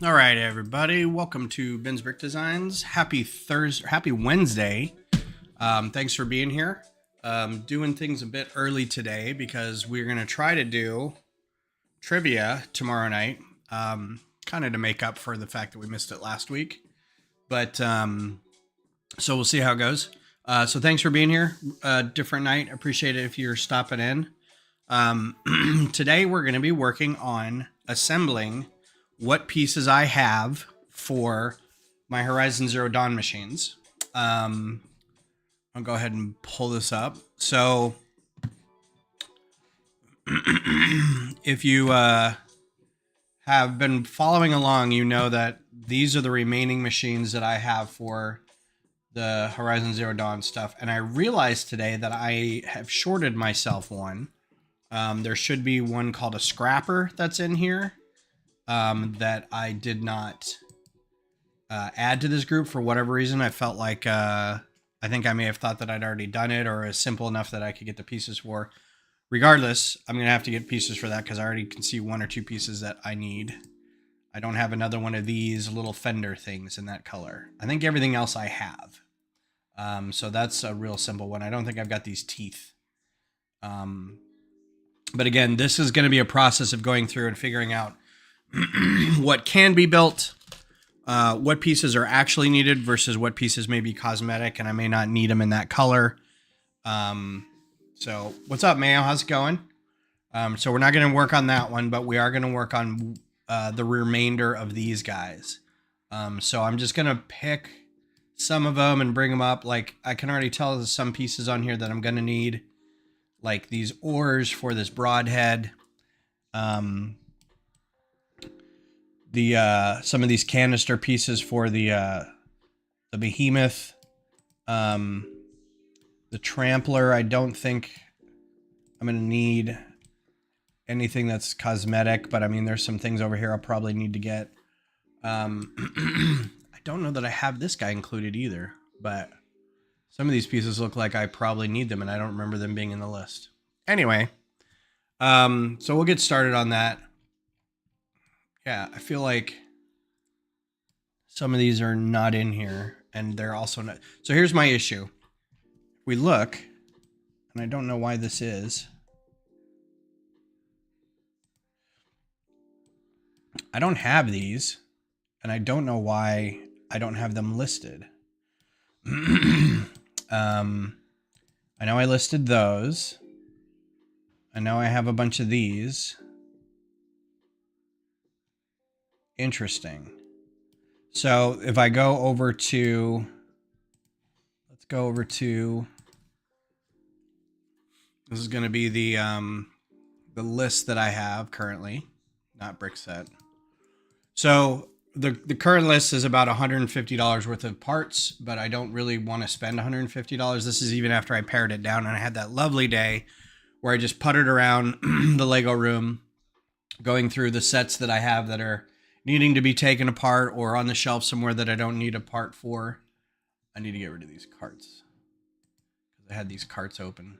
All right, everybody. Welcome to Ben's Brick Designs. Happy Thursday, happy Wednesday. Thanks for being here. Doing things a bit early today because we're going to try to do trivia tomorrow night, kind of to make up for the fact that we missed it last week. But so we'll see how it goes. So thanks for being here. Different night. Appreciate it if you're stopping in. Today we're going to be working on assembling what pieces I have for my Horizon Zero Dawn machines. I'll go ahead and pull this up. So if you have been following along, you know that these are the remaining machines that I have for the Horizon Zero Dawn stuff. And I realized today that I have shorted myself one. There should be one called a scrapper that's in here. That I did not add to this group for whatever reason. I felt like I think I may have thought that I'd already done it, or it's simple enough that I could get the pieces for. Regardless, I'm going to have to get pieces for that because I already can see one or two pieces that I need. I don't have another one of these little fender things in that color. I think everything else I have. So that's a real simple one. I don't think I've got these teeth. But again, this is going to be a process of going through and figuring out what can be built, what pieces are actually needed versus what pieces may be cosmetic, and I may not need them in that color. So what's up, Mayo? How's it going? So we're not going to work on that one, but we are going to work on the remainder of these guys. So I'm just going to pick some of them and bring them up. Like, I can already tell there's some pieces on here that I'm going to need, like these oars for this broadhead. Some of these canister pieces for the behemoth, the trampler. I don't think I'm gonna need anything that's cosmetic, but I mean, there's some things over here I'll probably need to get. I don't know that I have this guy included either, but some of these pieces look like I probably need them, and I don't remember them being in the list. Anyway, so we'll get started on that. Yeah, I feel like some of these are not in here, and they're also not. So here's my issue. We look, and I don't know why this is. I don't have these, and I don't know why I don't have them listed. I know I listed those. I know I have a bunch of these. Interesting. So if I go over to, let's go over to, this is going to be the list that I have currently, not Brickset. So the current list is about $150 worth of parts, but I don't really want to spend $150. This is even after I pared it down, and I had that lovely day where I just puttered around the Lego room, going through the sets that I have that are needing to be taken apart or on the shelf somewhere that I don't need a part for. I need to get rid of these carts because I had these carts open.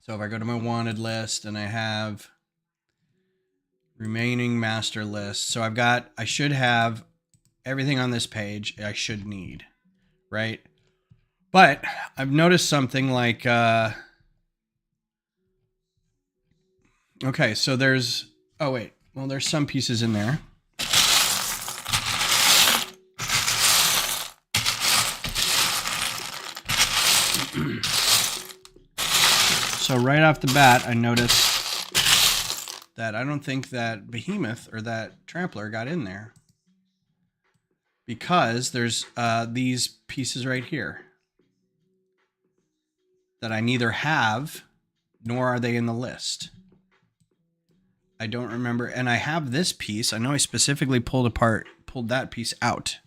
So if I go to my wanted list and I have remaining master list, so I should have everything on this page I should need, right? But I've noticed something like, okay, so there's, oh wait, Well, there's some pieces in there. So right off the bat, I noticed that I don't think that behemoth or that trampler got in there, because there's these pieces right here that I neither have nor are they in the list. I don't remember. And I have this piece. I know I specifically pulled that piece out.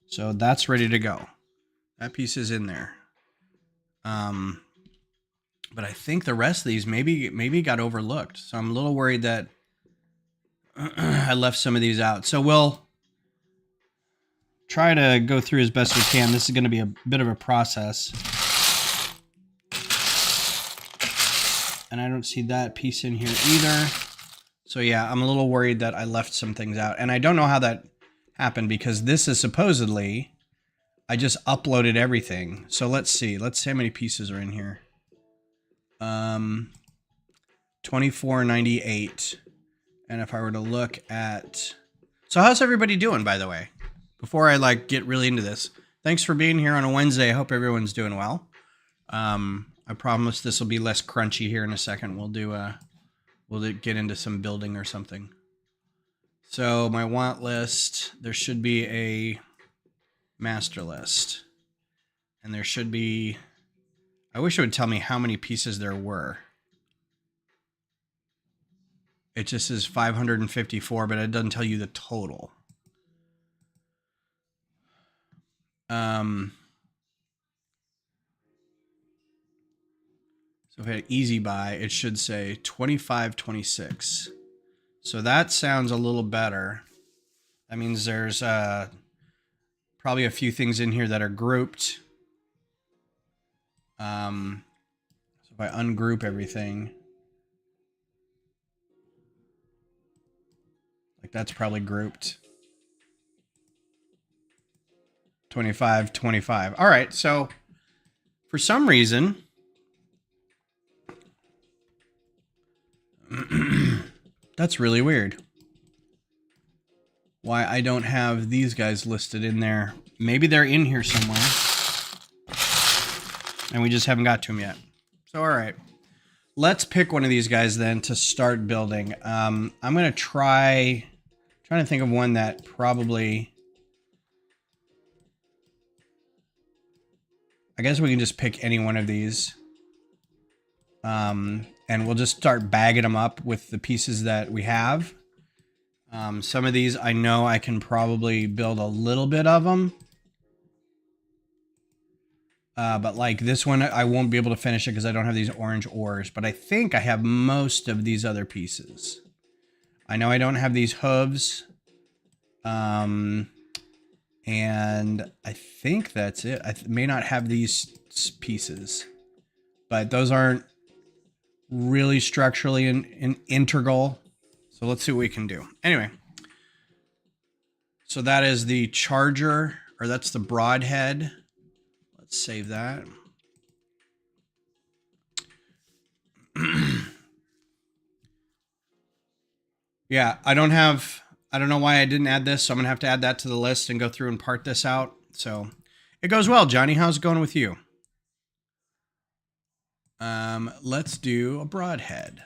So that's ready to go. That piece is in there. But I think the rest of these maybe got overlooked. So I'm a little worried that I left some of these out. So we'll try to go through as best we can. This is going to be a bit of a process. And I don't see that piece in here either. So yeah, I'm a little worried that I left some things out. And I don't know how that happened, because this is supposedly, I just uploaded everything. So let's see. Let's see how many pieces are in here. 2498. And if I were to look at... So how's everybody doing, by the way? Before I get really into this. Thanks for being here on a Wednesday. I hope everyone's doing well. I promise this will be less crunchy here in a second. We'll get into some building or something. So my want list, there should be a master list. And there should be... I wish it would tell me how many pieces there were. It just says 554, but it doesn't tell you the total. So if I had easy buy, it should say 2526. So that sounds a little better. That means there's probably a few things in here that are grouped. So if I ungroup everything, that's probably grouped. 25, 25. All right, so for some reason, that's really weird. Why I don't have these guys listed in there. Maybe they're in here somewhere, and we just haven't got to them yet. So, all right. Let's pick one of these guys then to start building. I'm going to trying to think of one that probably... I guess we can just pick any one of these. And we'll just start bagging them up with the pieces that we have. Some of these I know I can probably build a little bit of them. But like this one, I won't be able to finish it because I don't have these orange ores. But I think I have most of these other pieces. I know I don't have these hooves. And I think that's it. I may not have these pieces. But those aren't really structurally integral. So let's see what we can do. Anyway. So that is the charger, or that's the broadhead. Let's save that. Yeah, I don't know why I didn't add this, so I'm gonna have to add that to the list and go through and part this out. So it goes well, Johnny. How's it going with you? Let's do a broadhead.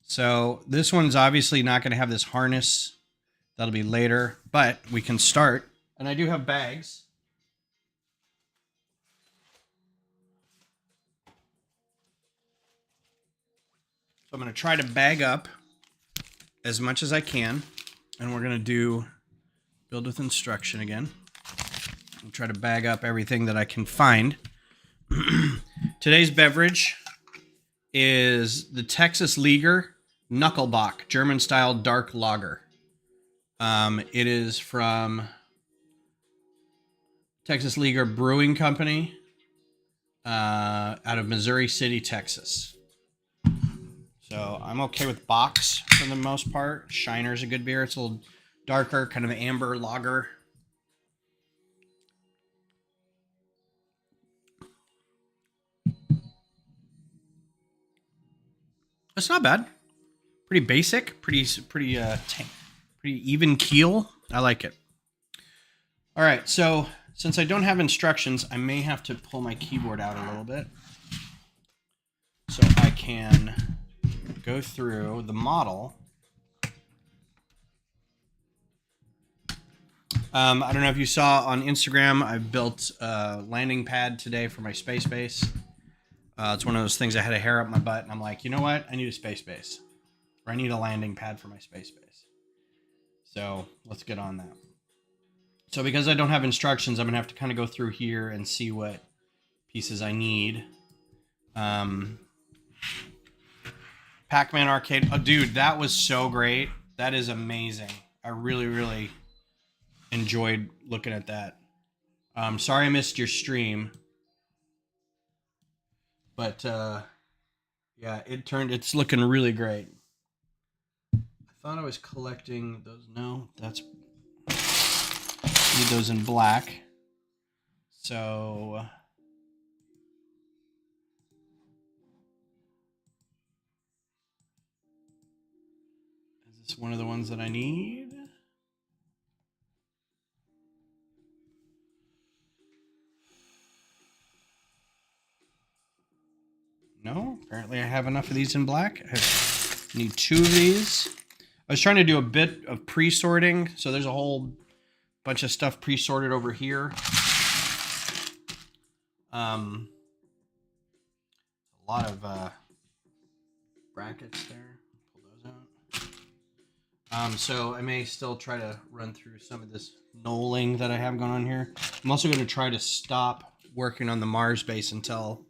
So this one's obviously not gonna have this harness. That'll be later, but we can start. And I do have bags. So I'm going to try to bag up as much as I can. And we're going to do build with instruction again. I'll try to bag up everything that I can find. Today's beverage is the Texas Liger Knucklebock, German-style dark lager. It is from Texas Liger Brewing Company out of Missouri City, Texas. So I'm okay with Box for the most part. Shiner's a good beer. It's a little darker, kind of an amber lager. It's not bad. Pretty basic, pretty even keel. I like it. All right, so since I don't have instructions, I may have to pull my keyboard out a little bit so I can go through the model. I don't know if you saw on Instagram, I built a landing pad today for my space base. It's one of those things I had a hair up my butt, and I'm like, you know what? I need a space base. Or I need a landing pad for my space base. So let's get on that. So because I don't have instructions, I'm going to have to kind of go through here and see what pieces I need. Pac-Man Arcade. Oh, dude, that was so great. That is amazing. I really, really enjoyed looking at that. Sorry I missed your stream. But, yeah, it's looking really great. I thought I was collecting those. No, need those in black. So is this one of the ones that I need? No, apparently I have enough of these in black. I need 2 of these. I was trying to do a bit of pre-sorting, so there's a whole bunch of stuff pre-sorted over here. A lot of brackets there. Pull those out. So I may still try to run through some of this knolling that I have going on here. I'm also going to try to stop working on the Mars base until,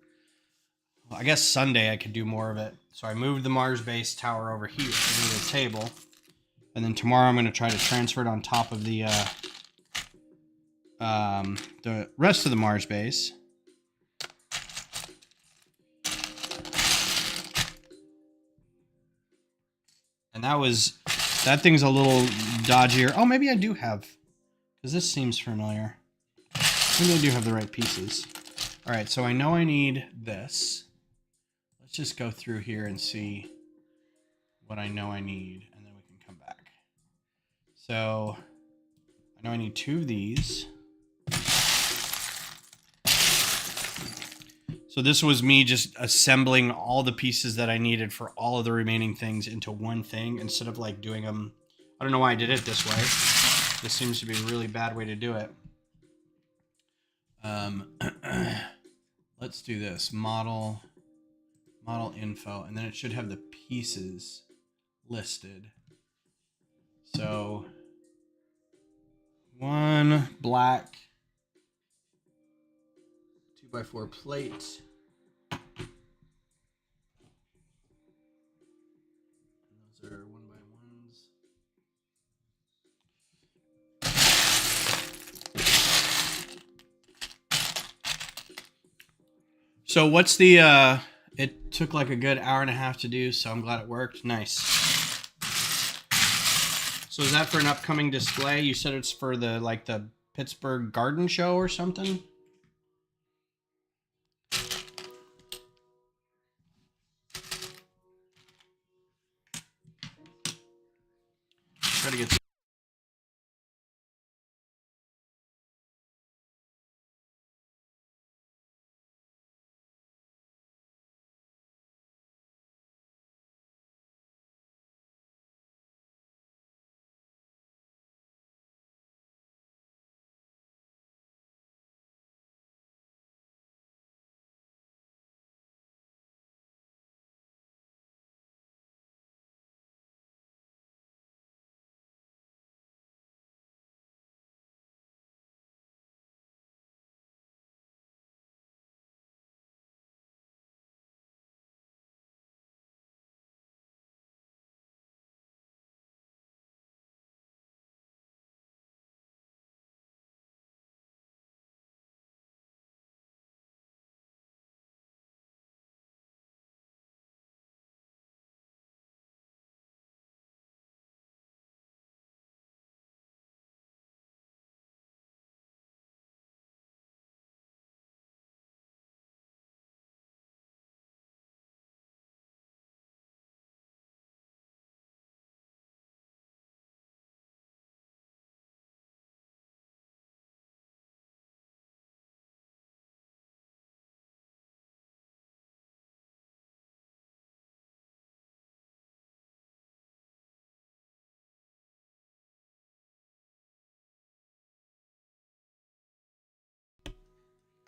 well, I guess Sunday I could do more of it. So I moved the Mars base tower over here, over the table. And then tomorrow I'm going to try to transfer it on top of the rest of the Mars base. And that thing's a little dodgier. Oh, maybe I do have, because this seems familiar. Maybe I do have the right pieces. All right, so I know I need this. Let's just go through here and see what I know I need, and then we can come back. So I know I need 2 of these. So this was me just assembling all the pieces that I needed for all of the remaining things into one thing instead of like doing them. I don't know why I did it this way. This seems to be a really bad way to do it. Let's do this. Model info, and then it should have the pieces listed. So 1 black 2x4 plate. Those are 1x1s. So what's the it took like a good hour and a half to do, so I'm glad it worked. Nice. So is that for an upcoming display? You said it's for the Pittsburgh Garden Show or something? Try to get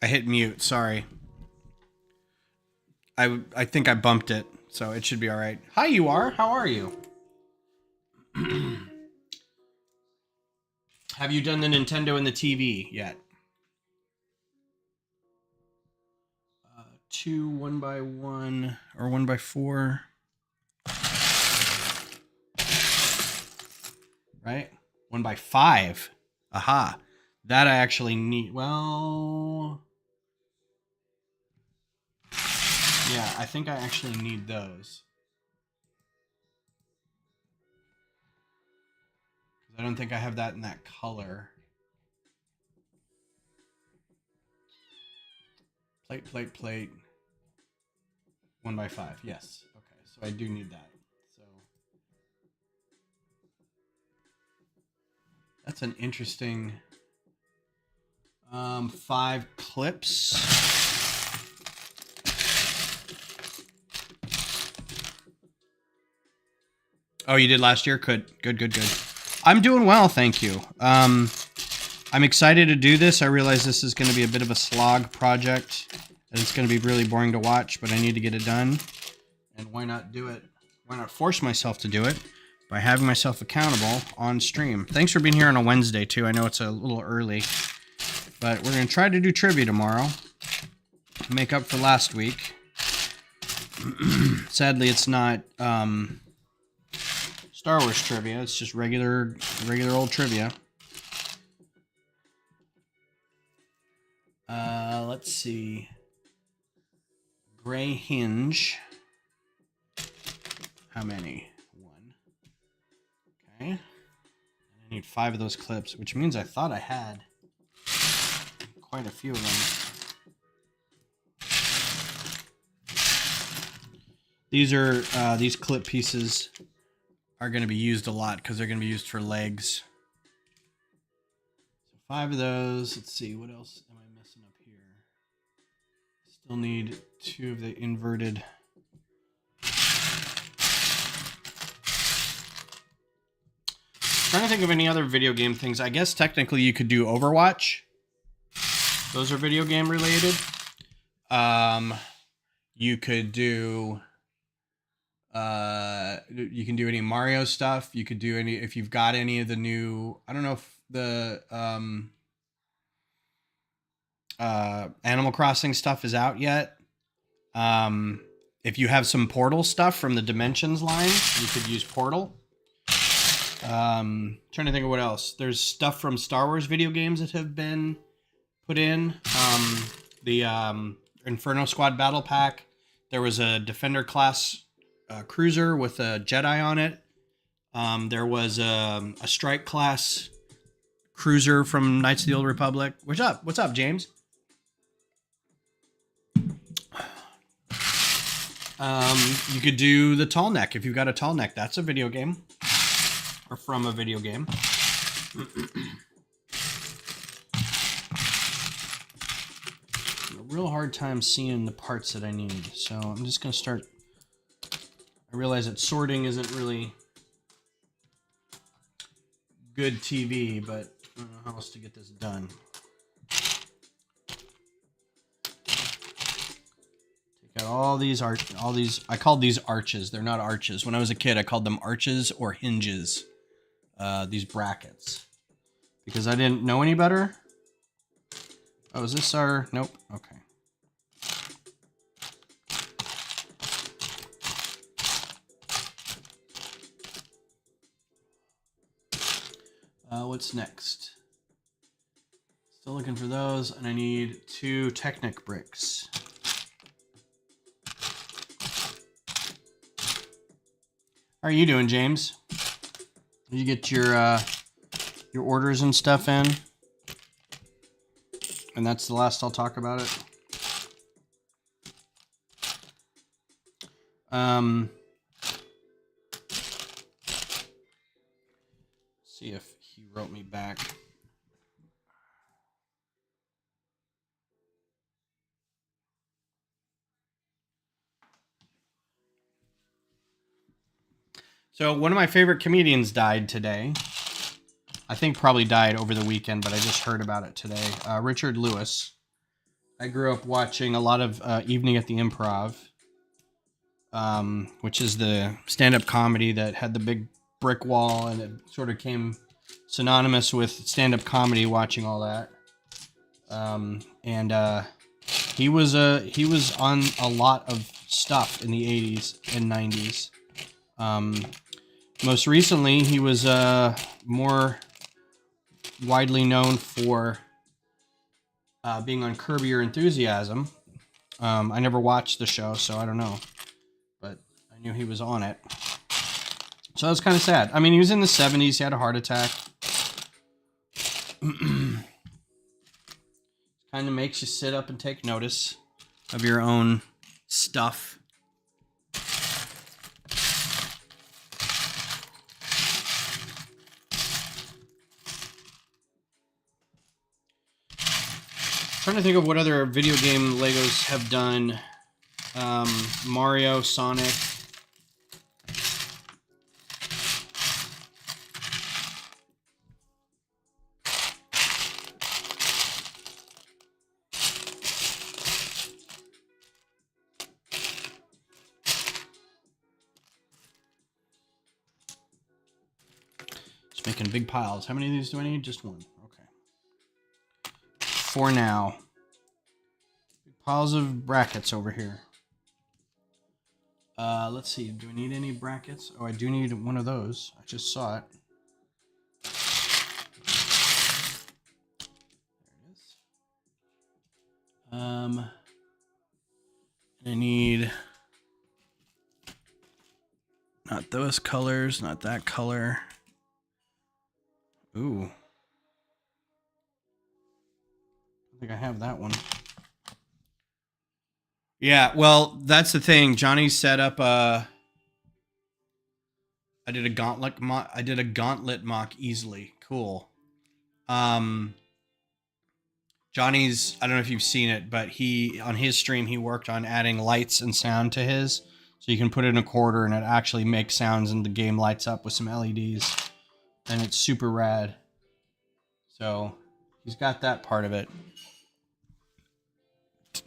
I hit mute. Sorry. I think I bumped it, so it should be all right. Hi, you are. How are you? Have you done the Nintendo and the TV yet? 2 1x1 or 1x4. Right? 1x5. Aha. That I actually need. Well, yeah, I think I actually need those. I don't think I have that in that color. Plate. 1x5. Yes. Okay. So I do need that. So that's an interesting 5 clips. Oh, you did last year? Good. I'm doing well, thank you. I'm excited to do this. I realize this is going to be a bit of a slog project, and it's going to be really boring to watch, but I need to get it done. And why not do it? Why not force myself to do it by having myself accountable on stream? Thanks for being here on a Wednesday, too. I know it's a little early, but we're going to try to do trivia tomorrow. Make up for last week. Sadly, it's not Star Wars trivia. It's just regular old trivia. Let's see. Gray hinge. How many? 1. Okay. And I need 5 of those clips, which means I thought I had quite a few of them. These are these clip pieces are going to be used a lot because they're going to be used for legs. So 5 of those. Let's see, what else am I missing up here? Still need 2 of the inverted. Trying to think of any other video game things. I guess technically you could do Overwatch. Those are video game related. You could do you can do any Mario stuff. You could do any, if you've got any of the new, I don't know if the Animal Crossing stuff is out yet. If you have some Portal stuff from the Dimensions line, you could use Portal. Trying to think of what else. There's stuff from Star Wars video games that have been put in. The Inferno Squad Battle Pack. There was a Defender class cruiser with a Jedi on it. There was a Strike class cruiser from Knights of the Old Republic. What's up? What's up, James? You could do the Tall Neck if you've got a Tall Neck. That's a video game, or from a video game. A real hard time seeing the parts that I need, so I'm just gonna start. I realize that sorting isn't really good TV, but I don't know how else to get this done. Take out all these I called these arches. They're not arches. When I was a kid, I called them arches or hinges. These brackets. Because I didn't know any better. Oh, is this our... Nope. Okay. What's next? Still looking for those, and I need 2 Technic bricks. How are you doing, James? Did you get your orders and stuff in? And that's the last I'll talk about it. See if he wrote me back. So one of my favorite comedians died today. I think probably died over the weekend, but I just heard about it today. Richard Lewis. I grew up watching a lot of Evening at the Improv, which is the stand-up comedy that had the big brick wall, and it sort of came synonymous with stand-up comedy. Watching all that, and he was on a lot of stuff in the 80s and 90s. Most recently, he was more widely known for being on Curb Your Enthusiasm. I never watched the show, so I don't know, but I knew he was on it. So that's kind of sad. I mean, he was in the 70s. He had a heart attack. Kind of makes you sit up and take notice of your own stuff. Trying to think of what other video game Legos have done. Mario, Sonic. Just making big piles. How many of these do I need? Just one. Okay. For now. Big piles of brackets over here. Let's see. Do I need any brackets? Oh, I do need one of those. I just saw it. There it is. I need not those colors, not that color. Ooh. I think I have that one. Yeah, well, that's the thing. Johnny set up I did a gauntlet mock easily. Cool. Johnny's, I don't know if you've seen it, but on his stream he worked on adding lights and sound to his. So you can put it in a quarter and it actually makes sounds and the game lights up with some LEDs. And it's super rad. So he's got that part of it.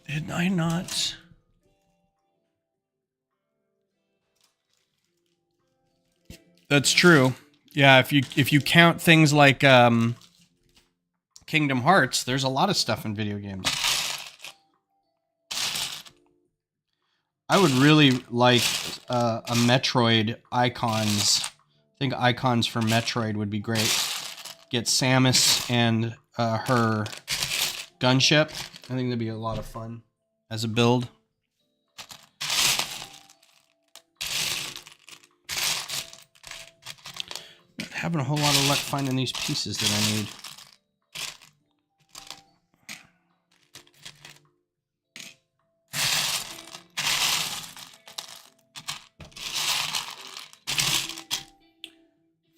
Did I not? That's true. Yeah, if you count things like Kingdom Hearts, there's a lot of stuff in video games. I would really like a Metroid icons. I think icons for Metroid would be great. Get Samus and her gunship. I think that'd be a lot of fun as a build. Not having a whole lot of luck finding these pieces that I need.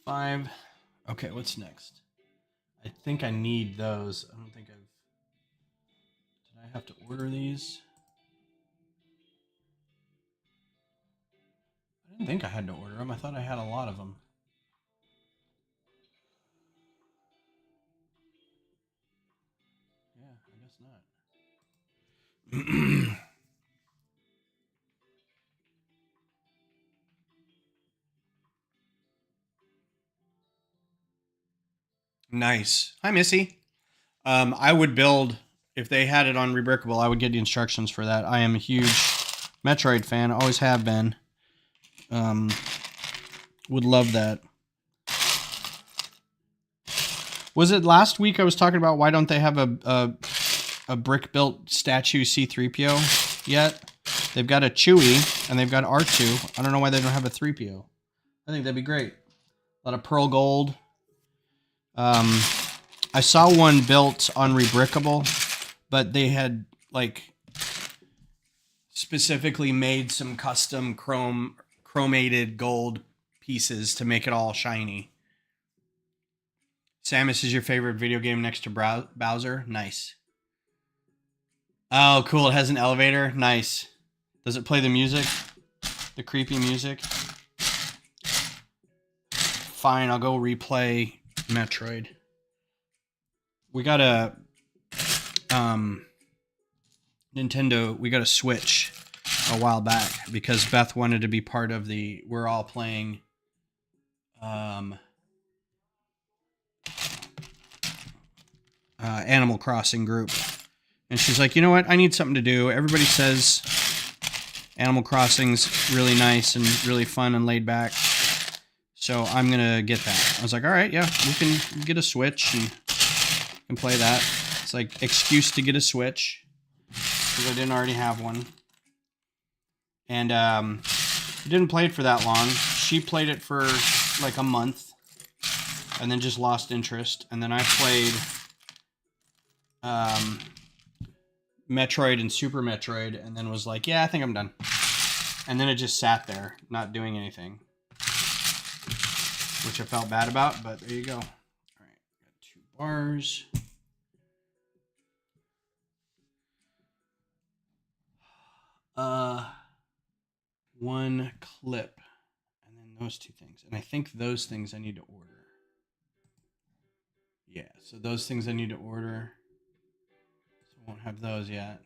Five. Okay, what's next? I think I need those. I don't think I've... Did I have to order these? I didn't think I had to order them. I thought I had a lot of them. Yeah, I guess not. Nice. Hi, Missy. I would build, if they had it on Rebrickable, I would get the instructions for that. I am a huge Metroid fan. Always have been. Would love that. Was it last week I was talking about why don't they have a brick-built statue C-3PO yet? They've got a Chewie, and they've got R2. I don't know why they don't have a 3PO. I think that'd be great. A lot of pearl gold. I saw one built on Rebrickable, but they had like specifically made some custom chromated gold pieces to make it all shiny. Samus is your favorite video game next to Bowser? Nice. Oh, cool. It has an elevator. Nice. Does it play the music? The creepy music? Fine, I'll go replay Metroid. We gotta Nintendo, we got a Switch a while back because Beth wanted to be part of the we're all playing Animal Crossing group. And she's like, you know what? I need something to do. Everybody says Animal Crossing's really nice and really fun and laid back. So I'm going to get that. I was like, all right, yeah, we can get a Switch and play that. It's like excuse to get a Switch because I didn't already have one. And didn't play it for that long. She played it for like a month and then just lost interest. And then I played Metroid and Super Metroid and then was like, yeah, I think I'm done. And then it just sat there, not doing anything, which I felt bad about, but there you go. All right, got 2 bars. One clip, and then those 2 things. And I think those things I need to order. Yeah, so those things I need to order. So I won't have those yet.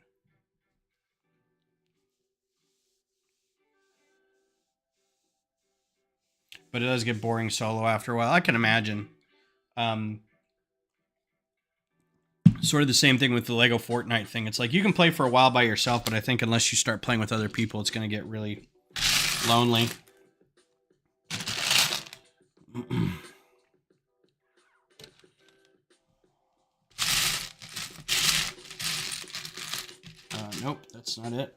But it does get boring solo after a while. I can imagine. Sort of the same thing with the Lego Fortnite thing. It's like you can play for a while by yourself, but I think unless you start playing with other people, it's going to get really lonely. Nope, that's not it.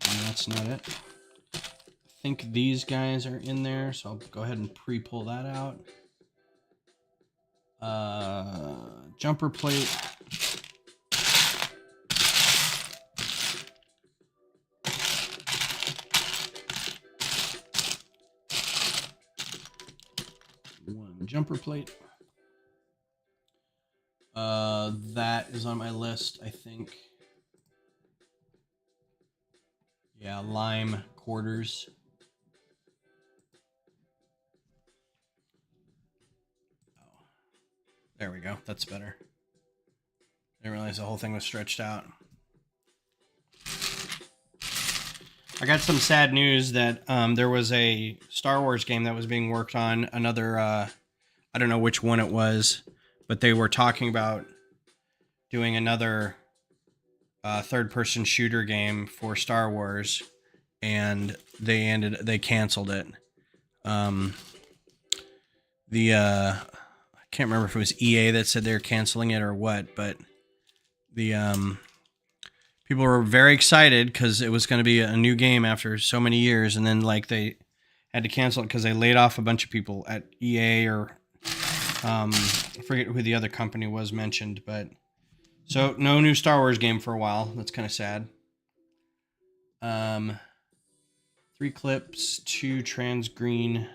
And that's not it. I think these guys are in there, so I'll go ahead and pre-pull that out. Jumper plate. One jumper plate. That is on my list, I think. Yeah, lime quarters. Oh, there we go. That's better. Didn't realize the whole thing was stretched out. I got some sad news that there was a Star Wars game that was being worked on. Another, I don't know which one it was, but they were talking about doing another third-person shooter game for Star Wars, and they canceled it. I can't remember if it was EA that said they were canceling it or what, but the people were very excited because it was going to be a new game after so many years, and then like they had to cancel it because they laid off a bunch of people at EA or I forget who the other company was mentioned, but so no new Star Wars game for a while. That's kind of sad. 3 clips, 2 trans green.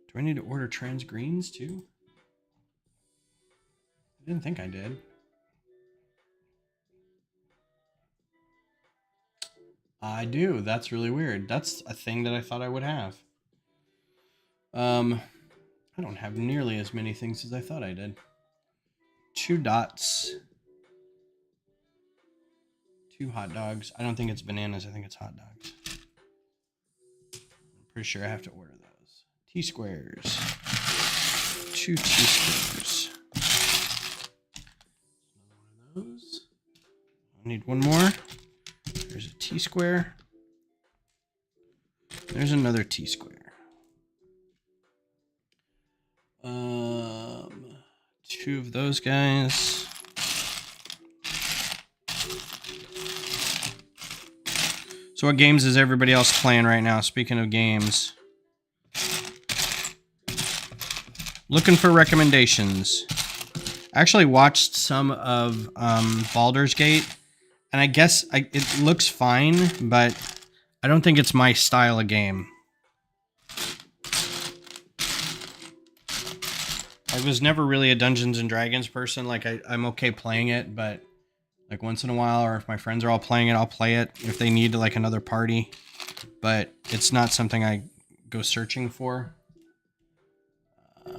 Do I need to order trans greens too? I didn't think I did. I do. That's really weird. That's a thing that I thought I would have. I don't have nearly as many things as I thought I did. 2 dots. 2 hot dogs. I don't think it's bananas. I think it's hot dogs. I'm pretty sure I have to order those. T-squares. 2 T-squares. Another one of those. I need one more. There's a T-square. There's another T-square. 2 of those guys. So what games is everybody else playing right now? Speaking of games. Looking for recommendations. I actually watched some of Baldur's Gate, and I guess it looks fine, but I don't think it's my style of game. I was never really a Dungeons and Dragons person. Like I'm okay playing it, but like once in a while, or if my friends are all playing it, I'll play it if they need like another party. But it's not something I go searching for. I need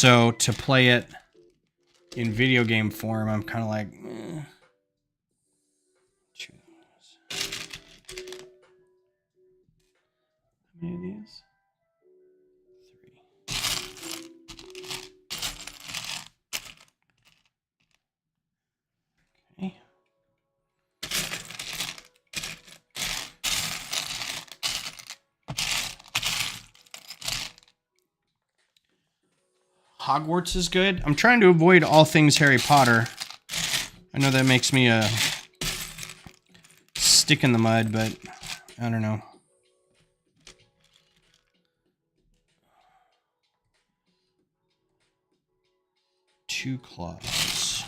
So to play it in video game form, I'm kind of like, choose. How many of these? 3. Okay. Hogwarts is good. I'm trying to avoid all things Harry Potter. I know that makes me a stick in the mud, but I don't know. Two claws.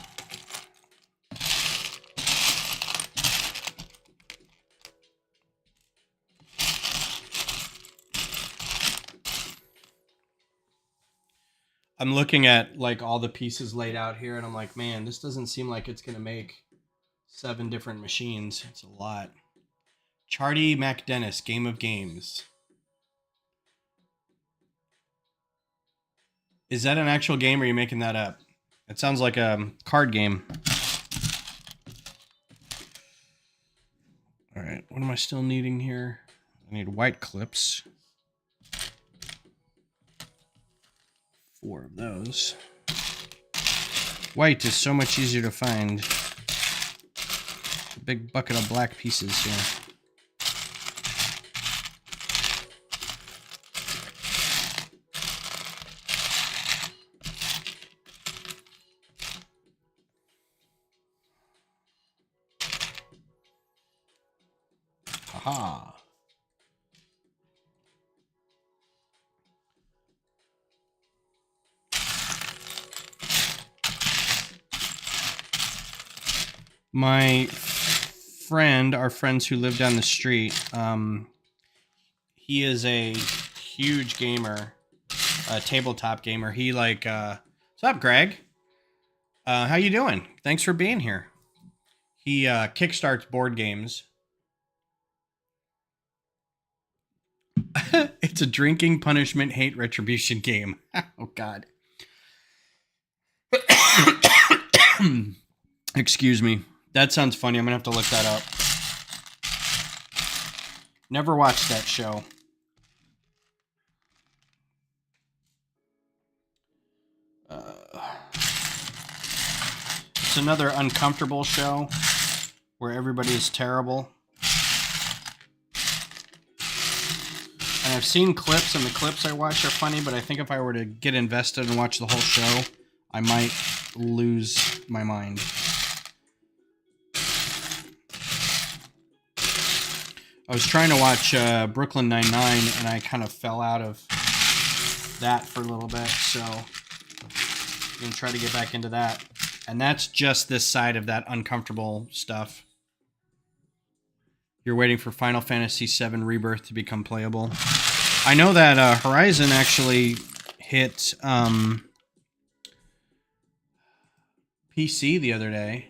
I'm looking at like all the pieces laid out here, and I'm like, man, this doesn't seem like it's gonna make 7 different machines. It's a lot. Charlie MacDennis, Game of Games. Is that an actual game, or are you making that up? It sounds like a card game. All right, what am I still needing here? I need white clips. 4 of those. White is so much easier to find. A big bucket of black pieces here. Haha. My friend, our friends who live down the street, he is a huge gamer, a tabletop gamer. He like, what's up, Greg? How you doing? Thanks for being here. He kickstarts board games. It's a drinking punishment hate retribution game. Oh God. Excuse me. That sounds funny. I'm gonna have to look that up. Never watched that show. It's another uncomfortable show where everybody is terrible. And I've seen clips, and the clips I watch are funny, but I think if I were to get invested and watch the whole show, I might lose my mind. I was trying to watch Brooklyn Nine-Nine, and I kind of fell out of that for a little bit, so I'm going to try to get back into that. And that's just this side of that uncomfortable stuff. You're waiting for Final Fantasy VII Rebirth to become playable. I know that Horizon actually hit PC the other day.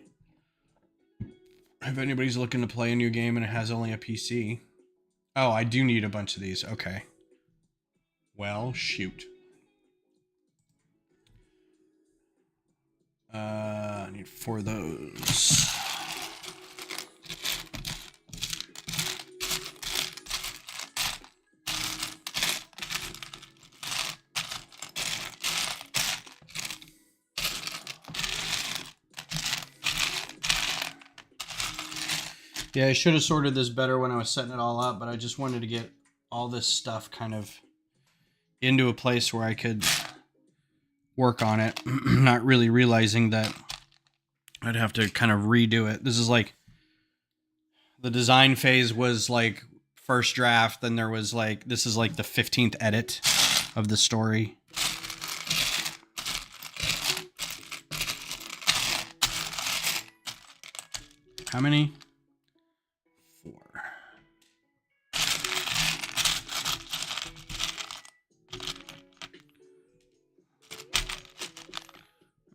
If anybody's looking to play a new game and it has only a PC. Oh, I do need a bunch of these. Okay. Well, shoot. I need 4 of those. Yeah, I should have sorted this better when I was setting it all up, but I just wanted to get all this stuff kind of into a place where I could work on it, not really realizing that I'd have to kind of redo it. This is like, the design phase was like first draft, then there was like, this is like the 15th edit of the story. How many? 4.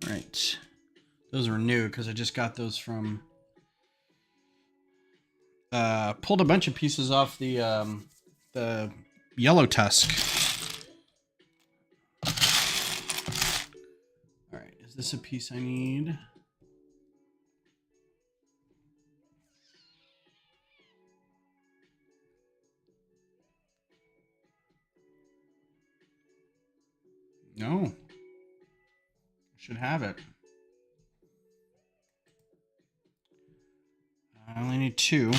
All right. Those are new because I just got those from... pulled a bunch of pieces off the Yellow Tusk. this a piece I need? No. Should have it. I only need 2.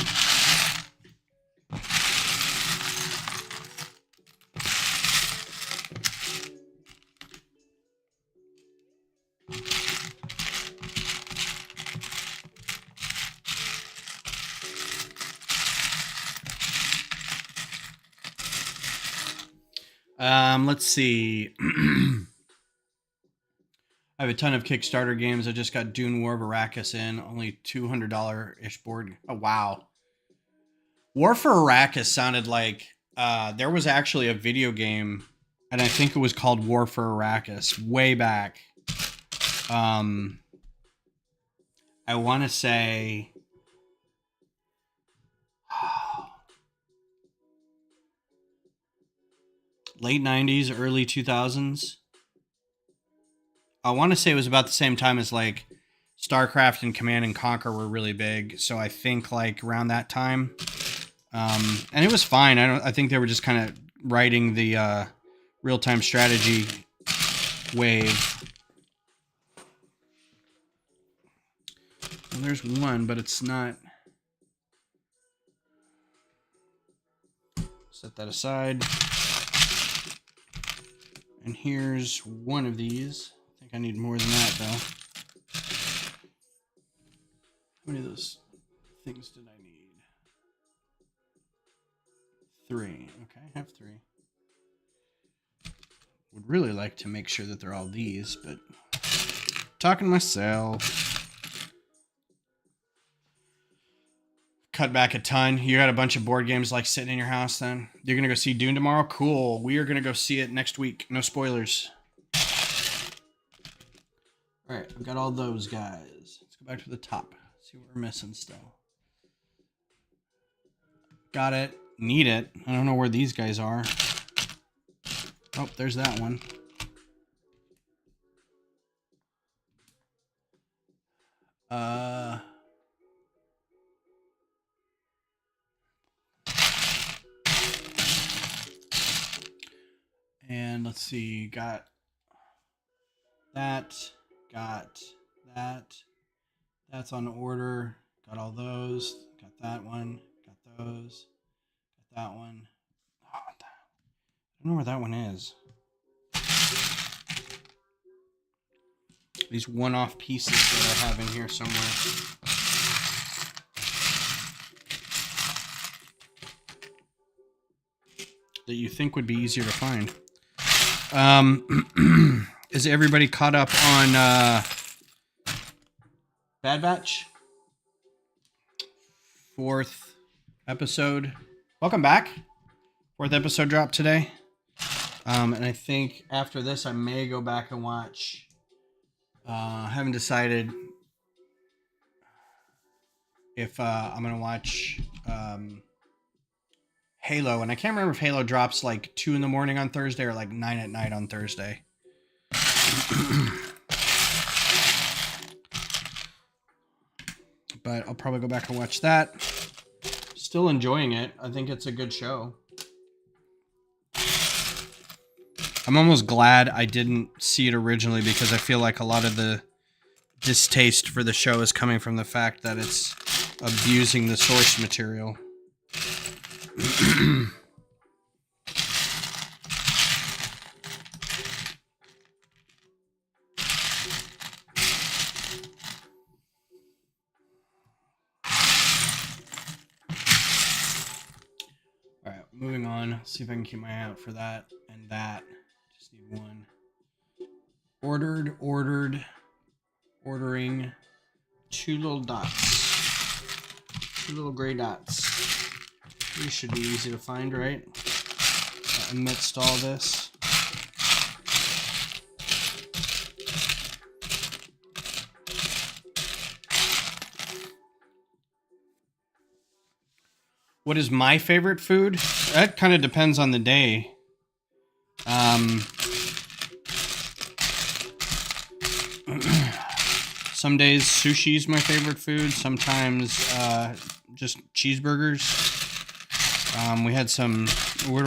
Let's see. I have a ton of Kickstarter games. I just got Dune War of Arrakis in. Only $200-ish board. Oh, wow. War for Arrakis sounded like there was actually a video game, and I think it was called War for Arrakis way back. I want to say... late 90s, early 2000s. I want to say it was about the same time as like StarCraft and Command and Conquer were really big. So I think like around that time. And it was fine. I think they were just kind of riding the real-time strategy wave. Well, there's one, but it's not. Set that aside. And here's one of these. I think I need more than that, though. How many of those things did I need? 3. Okay, I have 3. Would really like to make sure that they're all these, but talking to myself. Cut back a ton. You got a bunch of board games like sitting in your house then? You're going to go see Dune tomorrow? Cool. We are going to go see it next week. No spoilers. All right, I've got all those guys. Let's go back to the top. See what we're missing still. Got it. Need it. I don't know where these guys are. Oh, there's that one. And let's see, got that, that's on order, got all those, got that one, got those, got that one. Oh, I don't know where that one is. These one-off pieces that I have in here somewhere. That you think would be easier to find. Is everybody caught up on Bad Batch? 4th episode. Welcome back. 4th episode dropped today. And I think after this I may go back and watch. Haven't decided if I'm going to watch Halo, and I can't remember if Halo drops like 2 in the morning on Thursday or like 9 at night on Thursday. But I'll probably go back and watch that. Still enjoying it. I think it's a good show. I'm almost glad I didn't see it originally because I feel like a lot of the distaste for the show is coming from the fact that it's abusing the source material. All right, moving on. See if I can keep my eye out for that and that. Just need one. Ordering 2 little dots. 2 little gray dots. These should be easy to find, right? Amidst all this. What is my favorite food? That kind of depends on the day. Some days sushi's my favorite food. Sometimes just cheeseburgers. We had some. We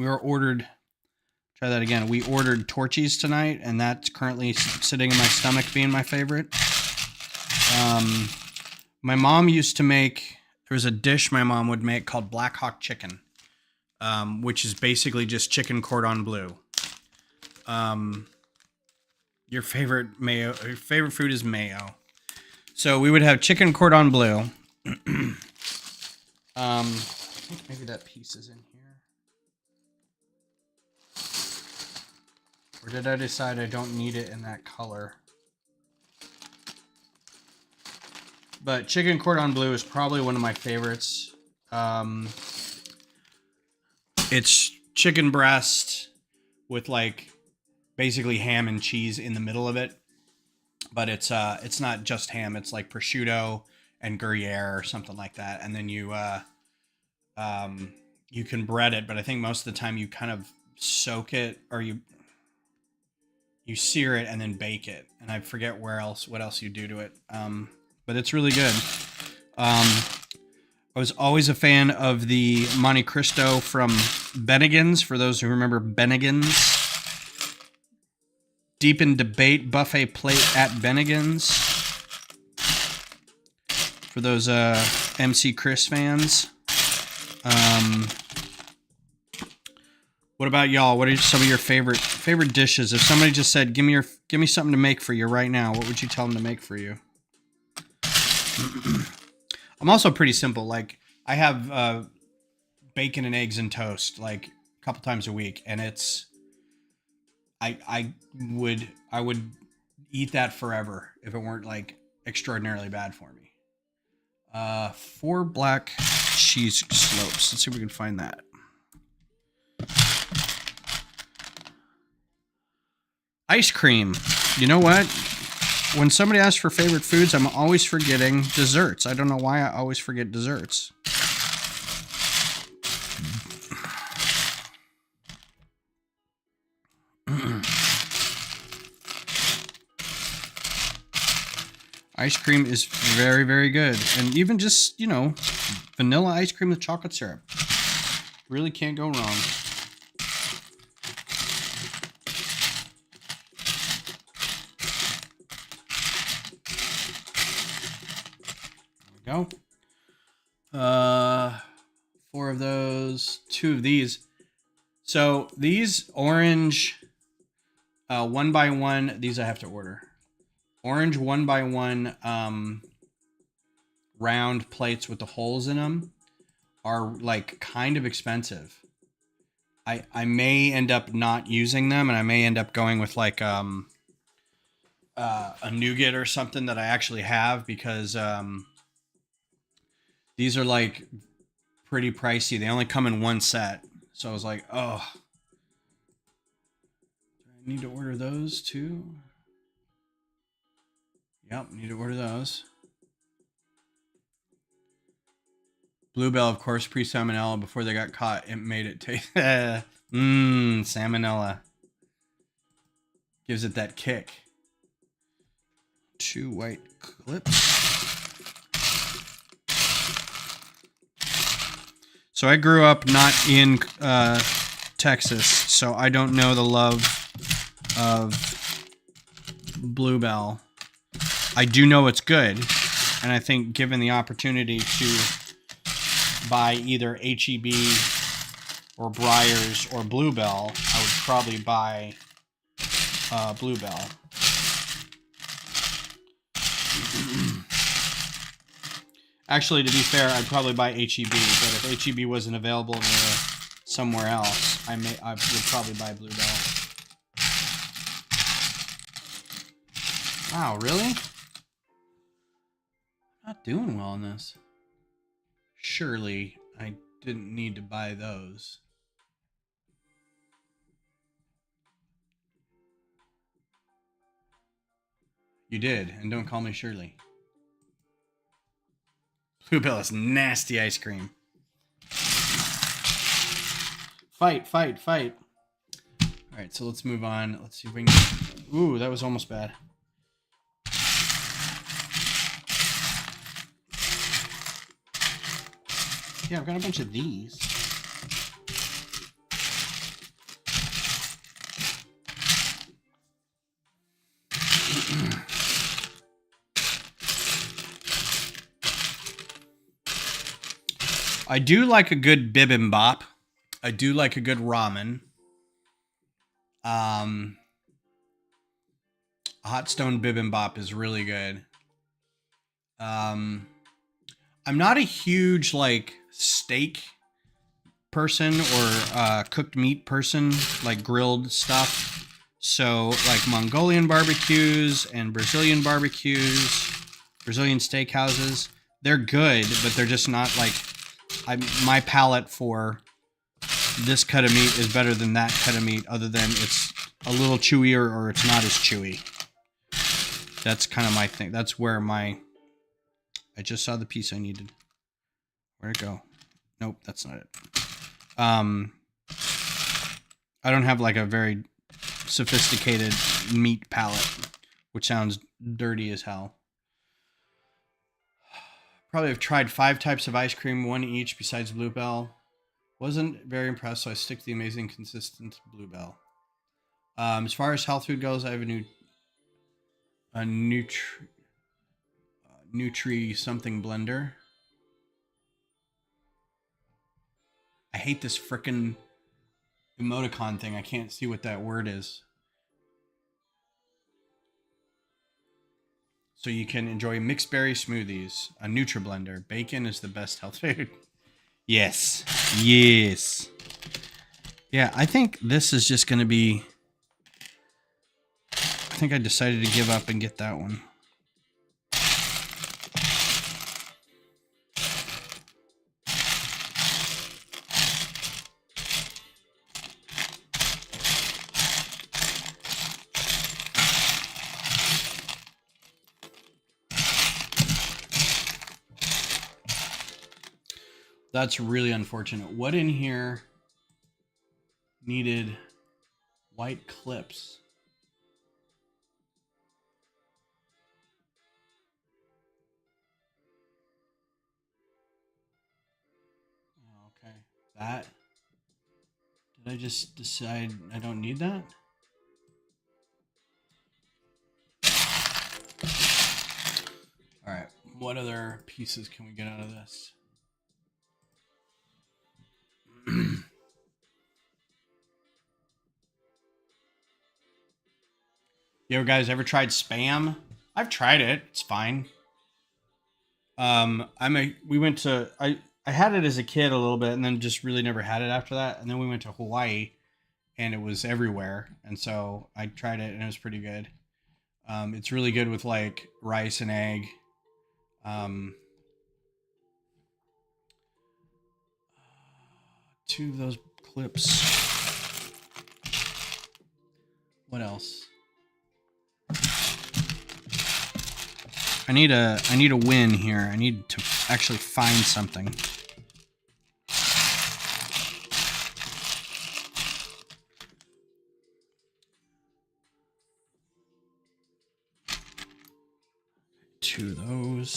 ordered. Try that again. We ordered Torchies tonight, and that's currently sitting in my stomach, being my favorite. My mom used to make. There was a dish my mom would make called Black Hawk chicken, which is basically just chicken cordon bleu. Your favorite food is mayo. So we would have chicken cordon bleu. I think maybe that piece is in here. Or did I decide I don't need it in that color? But chicken cordon bleu is probably one of my favorites. It's chicken breast with like basically ham and cheese in the middle of it. But it's not just ham. It's like prosciutto and Gruyere or something like that. And then you can bread it, but I think most of the time you kind of soak it, or you sear it and then bake it. And I forget what else you do to it. But it's really good. I was always a fan of the Monte Cristo from Bennigan's, for those who remember Bennigan's. Deep in Debate buffet plate at Bennigan's. For those MC Chris fans. What about y'all? What are some of your favorite dishes? If somebody just said, give me something to make for you right now, what would you tell them to make for you? I'm also pretty simple. Like, I have bacon and eggs and toast like a couple times a week, and it's I would eat that forever if it weren't like extraordinarily bad for me. 4 black cheese slopes. Let's see if we can find that. Ice cream. You know what? When somebody asks for favorite foods, I'm always forgetting desserts. I don't know why I always forget desserts. Ice cream is very, very good. And even just, vanilla ice cream with chocolate syrup. Really can't go wrong. There we go. 4 of those, 2 of these. So these orange 1x1, these I have to order. Orange 1x1 round plates with the holes in them are like kind of expensive. I may end up not using them, and I may end up going with like a nougat or something that I actually have, because these are like pretty pricey. They only come in 1 set. So I was like, oh, do I need to order those too? Yep, need to order those. Bluebell, of course, pre-salmonella. Before they got caught, it made it taste... salmonella. Gives it that kick. 2 white clips. So I grew up not in Texas, so I don't know the love of Bluebell. I do know it's good, and I think given the opportunity to buy either HEB or Breyers or Bluebell, I would probably buy Bluebell. Actually, to be fair, I'd probably buy HEB, but if HEB wasn't available near somewhere else, I would probably buy Bluebell. Wow, really? Not doing well in this. Surely I didn't need to buy those. You did, and don't call me Shirley. Bluebell is nasty ice cream. Fight, fight, fight. Alright, so let's move on. Let's see if we can... Ooh, that was almost bad. Yeah, I've got a bunch of these. I do like a good bibimbap. I do like a good ramen. A hot stone bibimbap is really good. I'm not a huge like steak person or cooked meat person, like grilled stuff. So like Mongolian barbecues and Brazilian barbecues, Brazilian steakhouses, they're good, but they're just not like my palate for this cut of meat is better than that cut of meat, other than it's a little chewier or it's not as chewy. That's kind of my thing. That's where I just saw the piece I needed. Where'd it go? Nope, that's not it. I don't have like a very sophisticated meat palate, which sounds dirty as hell. Probably have tried 5 types of ice cream, 1 each besides Bluebell. Wasn't very impressed, so I stick to the amazing consistent Bluebell. As far as health food goes, I have a Nutri something blender. I hate this frickin' emoticon thing. I can't see what that word is. So you can enjoy mixed berry smoothies. A Nutri-Blender. Bacon is the best health food. Yes. Yes. Yeah, I think this is just going to be... I think I decided to give up and get that one. That's really unfortunate. What in here needed white clips? Okay. That. Did I just decide I don't need that? All right. What other pieces can we get out of this? Yo, guys, ever tried Spam? I've tried it. It's fine. I had it as a kid a little bit, and then just really never had it after that. And then we went to Hawaii, and it was everywhere, and so I tried it, and it was pretty good. It's really good with like rice and egg. 2 of those clips. What else? I need a win here. I need to actually find something. Two of those.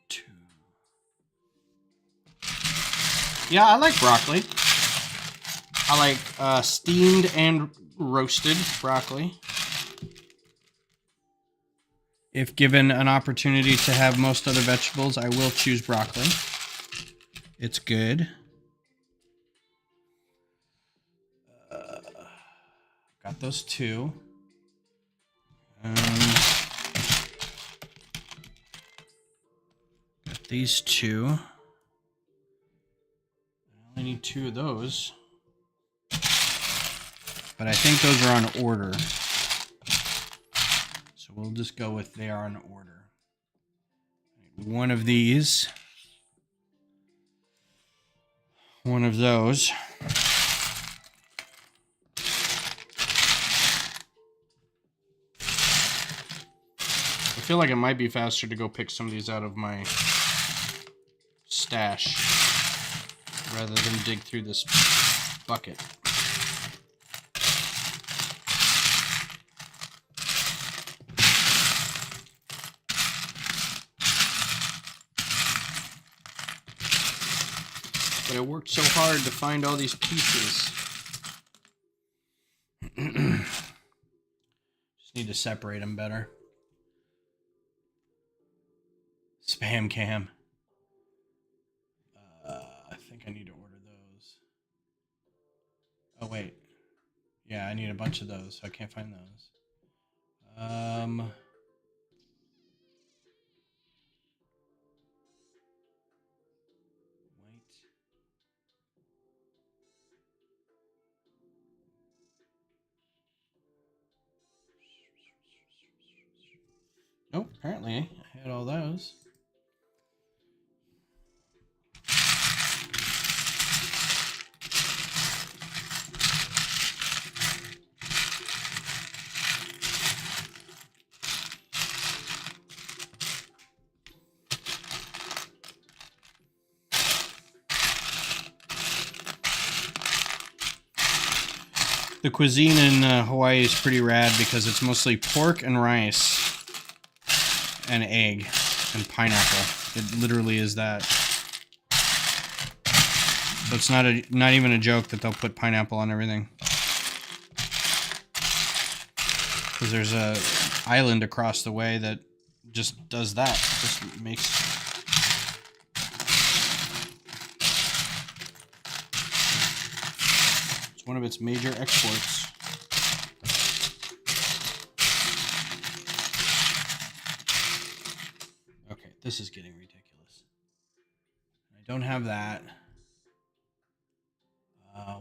Two. Yeah, I like broccoli. I like steamed and roasted broccoli. If given an opportunity to have most other vegetables, I will choose broccoli. It's good. Got those 2. Got these 2. I only need 2 of those. But I think those are on order. So we'll just go with they are on order. 1 of these. 1 of those. I feel like it might be faster to go pick some of these out of my stash rather than dig through this bucket. But I worked so hard to find all these pieces. Just need to separate them better. Spam cam. I think I need to order those. Oh, wait. Yeah, I need a bunch of those. I can't find those. Wait. Nope, apparently I had all those. The cuisine in Hawaii is pretty rad because it's mostly pork and rice and egg and pineapple. It literally is that. So it's not even a joke that they'll put pineapple on everything. Because there's a island across the way that just does that. Just makes... one of its major exports. Okay, this is getting ridiculous. I don't have that.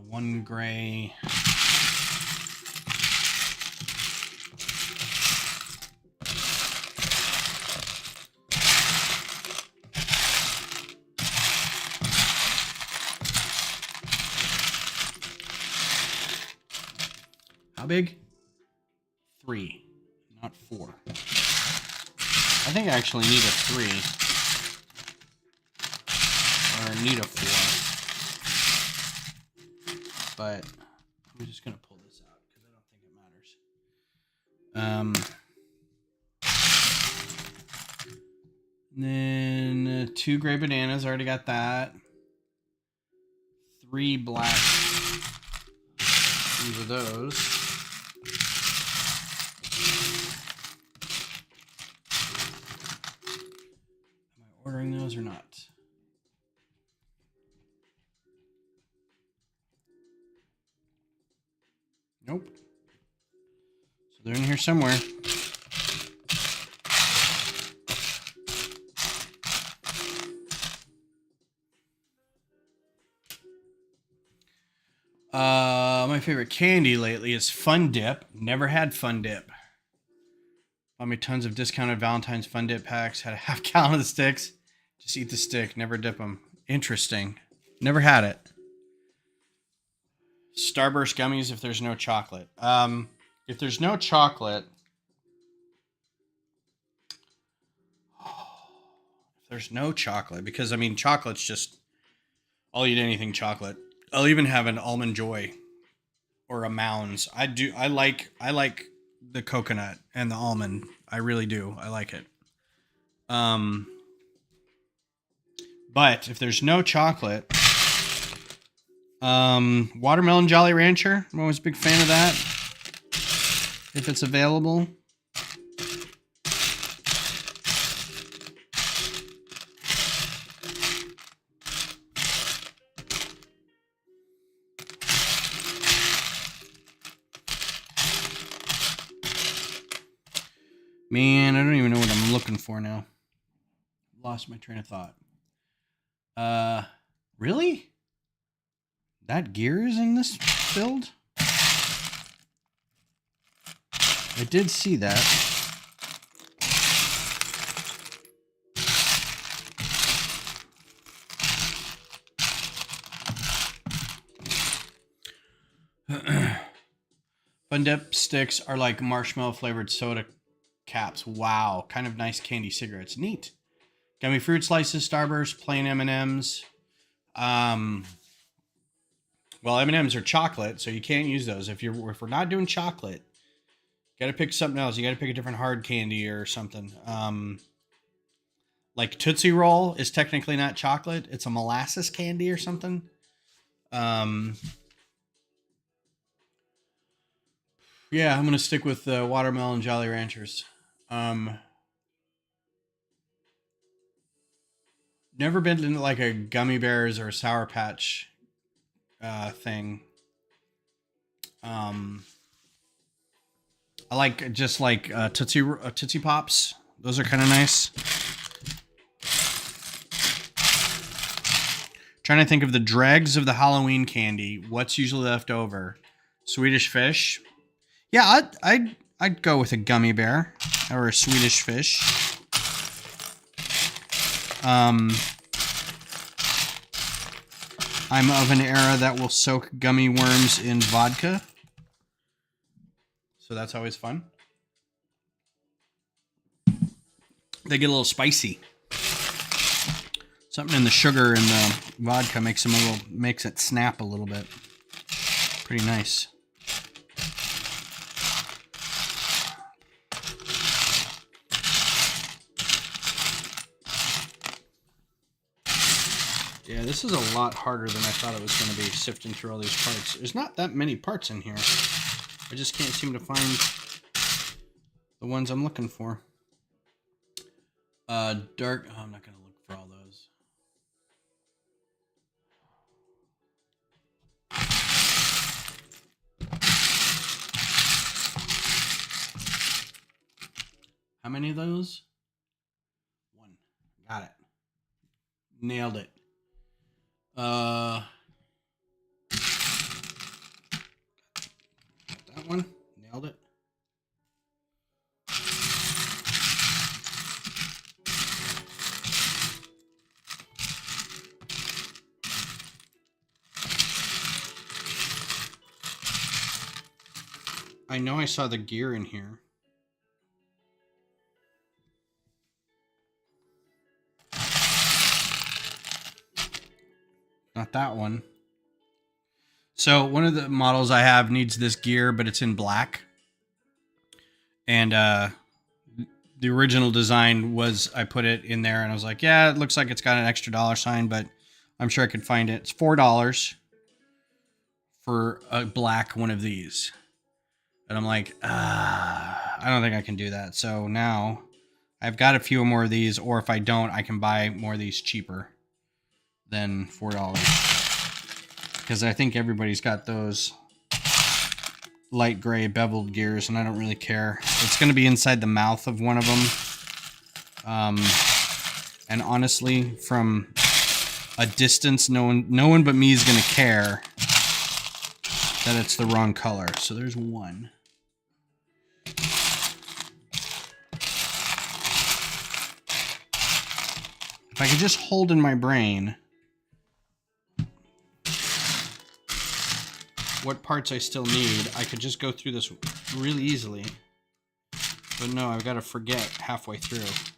One gray. How big? 3, not 4. I think I actually need a 3. Or need a 4. But I'm just going to pull this out because I don't think it matters. Then 2 gray bananas, already got that. 3 black. These are those. Ordering those or not? Nope. So they're in here somewhere. My favorite candy lately is Fun Dip. Never had Fun Dip. Bought me tons of discounted Valentine's Fun Dip packs. Had a half gallon of the sticks. Just eat the stick. Never dip them. Interesting. Never had it. Starburst gummies if there's no chocolate. If there's no chocolate... If there's no chocolate... Because, I mean, chocolate's just... I'll eat anything chocolate. I'll even have an Almond Joy. Or a Mounds. I like the coconut and the almond. I really do. I like it. But if there's no chocolate, watermelon Jolly Rancher. I'm always a big fan of that. If it's available. Man, I don't even know what I'm looking for now. Lost my train of thought. Really? That gear is in this build? I did see that. Fun Dip sticks are like marshmallow flavored soda caps. Wow, kind of nice candy cigarettes. Neat. Gummy fruit slices, Starburst, plain M&Ms. Well, M&Ms are chocolate, so you can't use those. If we're not doing chocolate, you got to pick something else. You got to pick a different hard candy or something. Like Tootsie Roll is technically not chocolate. It's a molasses candy or something. Yeah, I'm going to stick with the watermelon Jolly Ranchers. Never been into like a gummy bears or Sour Patch thing. I like just like Tootsie Pops. Those are kind of nice. Trying to think of the dregs of the Halloween candy. What's usually left over? Swedish Fish. Yeah, I'd go with a gummy bear or a Swedish Fish. I'm of an era that will soak gummy worms in vodka. So that's always fun. They get a little spicy. Something in the sugar and the vodka makes it snap a little bit. Pretty nice. Yeah, this is a lot harder than I thought it was going to be, sifting through all these parts. There's not that many parts in here. I just can't seem to find the ones I'm looking for. Dark... Oh, I'm not going to look for all those. How many of those? One. Got it. Nailed it. Got that one. Nailed it. I know I saw the gear in here. Not that one. So one of the models I have needs this gear, but it's in black. And the original design was, I put it in there and I was like, yeah, it looks like it's got an extra dollar sign, but I'm sure I could find it. It's $4 for a black one of these. And I'm like, I don't think I can do that. So now I've got a few more of these, or if I don't, I can buy more of these cheaper than $4. Because I think everybody's got those light gray beveled gears, and I don't really care. It's going to be inside the mouth of one of them. And honestly, from a distance, no one but me is going to care that it's the wrong color. So there's one. If I could just hold in my brain what parts I still need, I could just go through this really easily. But no, I've got to forget halfway through. Let's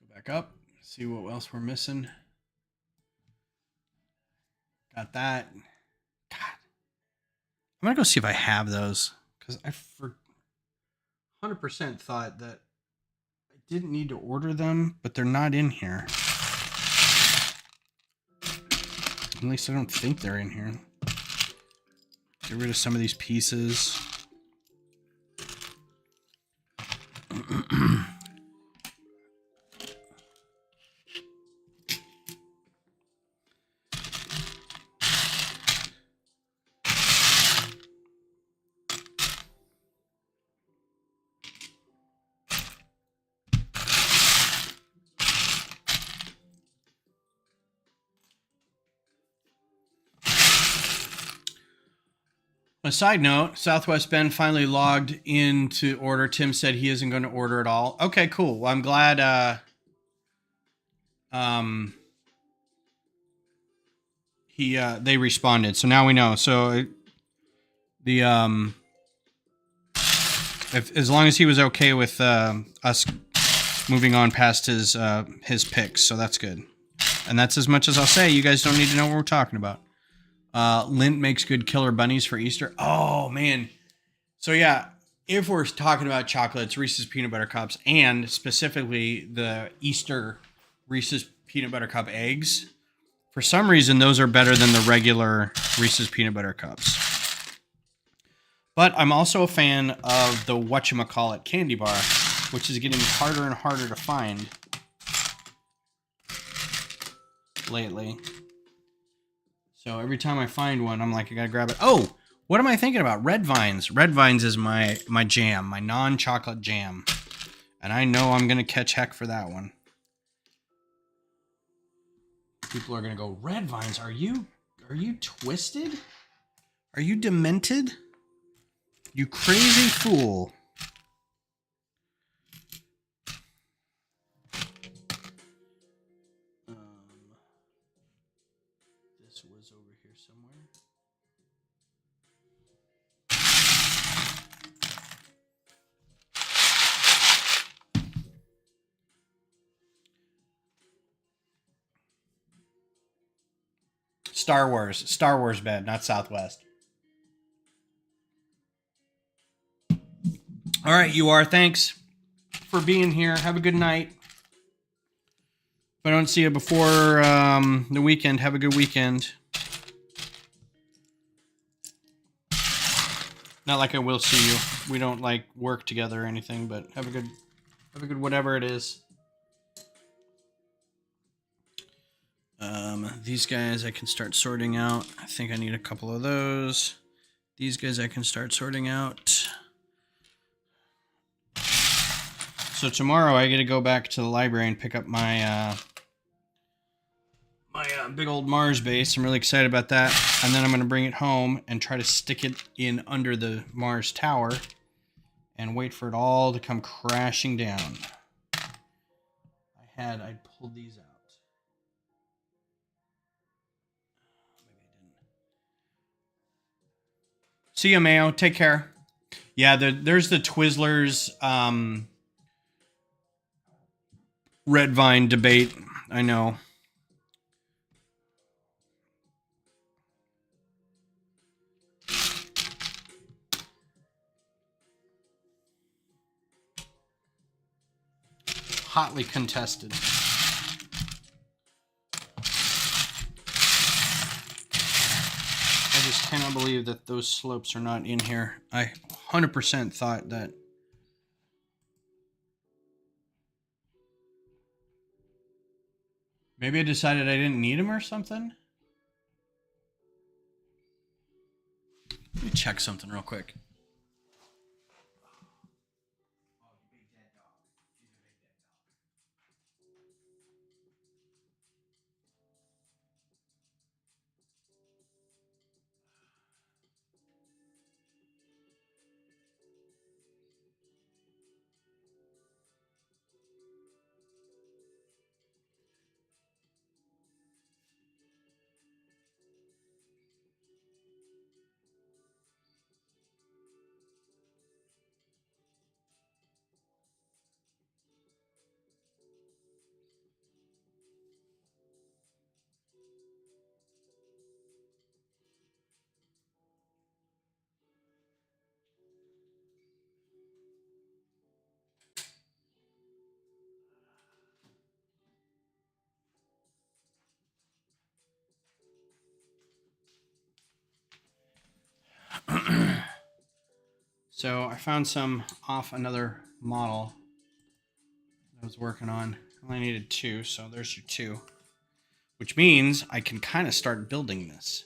go back up, see what else we're missing. Got that. God. I'm going to go see if I have those, because I 100% thought that didn't need to order them, but they're not in here. At least I don't think they're in here. Get rid of some of these pieces. A side note, Southwest Bend finally logged in to order. Tim said he isn't going to order at all. Okay, cool. Well, I'm glad they responded. So now we know. So as long as he was okay with us moving on past his picks, so that's good. And that's as much as I'll say. You guys don't need to know what we're talking about. Lint makes good killer bunnies for Easter. Oh man. So yeah, if we're talking about chocolates, Reese's peanut butter cups, and specifically the Easter Reese's peanut butter cup eggs, for some reason those are better than the regular Reese's peanut butter cups. But I'm also a fan of the whatchamacallit candy bar, which is getting harder and harder to find lately. So every time I find one, I'm like, I gotta grab it. Oh, what am I thinking about? Red Vines. Red Vines is my jam, my non-chocolate jam. And I know I'm gonna catch heck for that one. People are gonna go, Red Vines, are you twisted? Are you demented? You crazy fool. This was over here somewhere. Star Wars bed, not Southwest. All right, you are. Thanks for being here. Have a good night. If I don't see you before the weekend, have a good weekend. Not like I will see you. We don't like work together or anything, but have a good whatever it is. These guys I can start sorting out. I think I need a couple of those. These guys I can start sorting out. So tomorrow I get to go back to the library and pick up my big old Mars base. I'm really excited about that. And then I'm going to bring it home and try to stick it in under the Mars tower and wait for it all to come crashing down. I pulled these out. Maybe I didn't. See you, Mayo. Take care. Yeah, there's the Twizzlers Red Vine debate. I know. Hotly contested. I just cannot believe that those slopes are not in here. I 100% thought that. Maybe I decided I didn't need them or something. Let me check something real quick. So I found some off another model I was working on. I only needed 2, so there's your 2. Which means I can kind of start building this.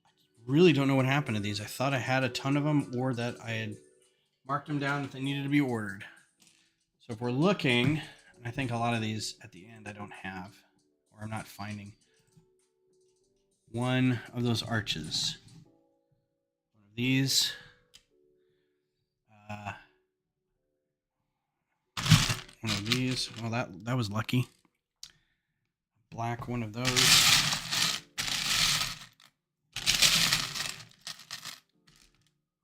I really don't know what happened to these. I thought I had a ton of them or that I had marked them down that they needed to be ordered. So if we're looking, I think a lot of these at the end I don't have, or I'm not finding. One of those arches. One of these. One of these. Well, that was lucky. Black one of those.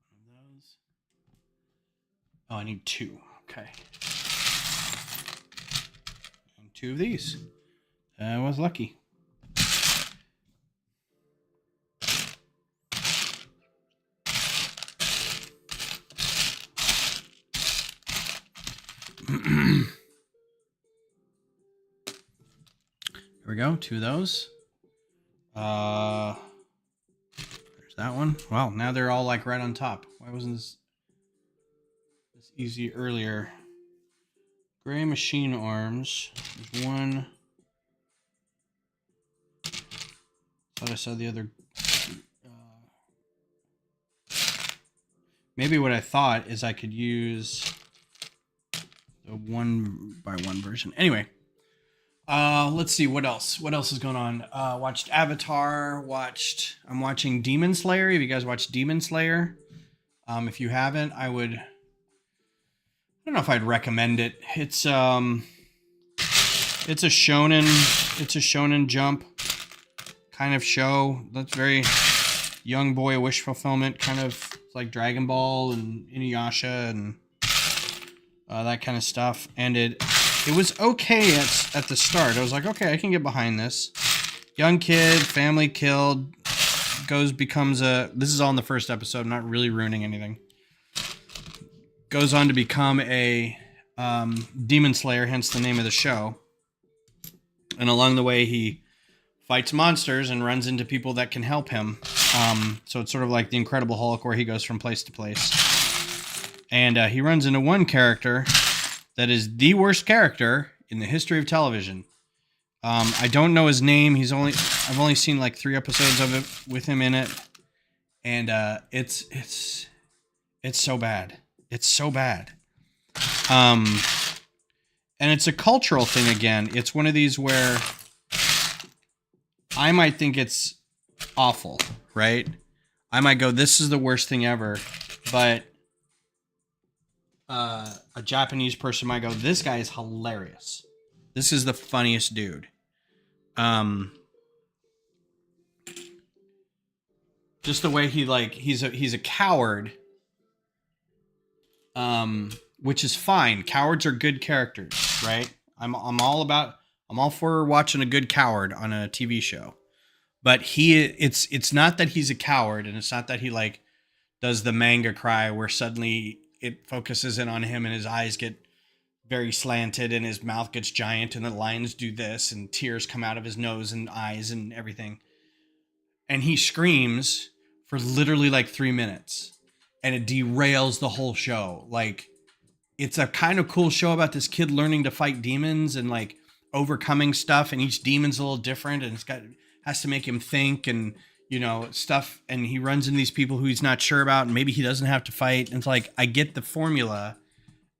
One of those. Oh, I need 2. Okay. And 2 of these. I was lucky. Here we go. 2 of those. There's that one. Wow, now they're all like right on top. Why wasn't this easy earlier? Gray machine arms. There's one. Thought I saw the other. Maybe what I thought is I could use the 1x1 version. Anyway, let's see what else. What else is going on? Watched Avatar. I'm watching Demon Slayer. Have you guys watched Demon Slayer? If you haven't, I don't know if I'd recommend it. It's a shonen jump kind of show. That's very young boy wish fulfillment, kind of like Dragon Ball and Inuyasha and that kind of stuff. And it was okay at the start. I was like, okay, I can get behind this. Young kid, family killed, becomes this is all in the first episode. I'm not really ruining anything. Goes on to become a demon slayer, hence the name of the show. And along the way, he fights monsters and runs into people that can help him. So it's sort of like the Incredible Hulk, where he goes from place to place. And he runs into one character that is the worst character in the history of television. I don't know his name. I've only seen like 3 episodes of it with him in it, and it's so bad. It's so bad. And it's a cultural thing again. It's one of these where I might think it's awful, right? I might go, this is the worst thing ever. But a Japanese person might go, this guy is hilarious. This is the funniest dude. Just the way he's a coward. Which is fine. Cowards are good characters, right? I'm all for watching a good coward on a TV show. But it's not that he's a coward, and it's not that he like does the manga cry where suddenly it focuses in on him and his eyes get very slanted and his mouth gets giant and the lines do this and tears come out of his nose and eyes and everything. And he screams for literally like 3 minutes and it derails the whole show. Like, it's a kind of cool show about this kid learning to fight demons and like overcoming stuff, and each demon's a little different and has to make him think and, you know, stuff. And he runs into these people who he's not sure about, and maybe he doesn't have to fight. And it's like, I get the formula.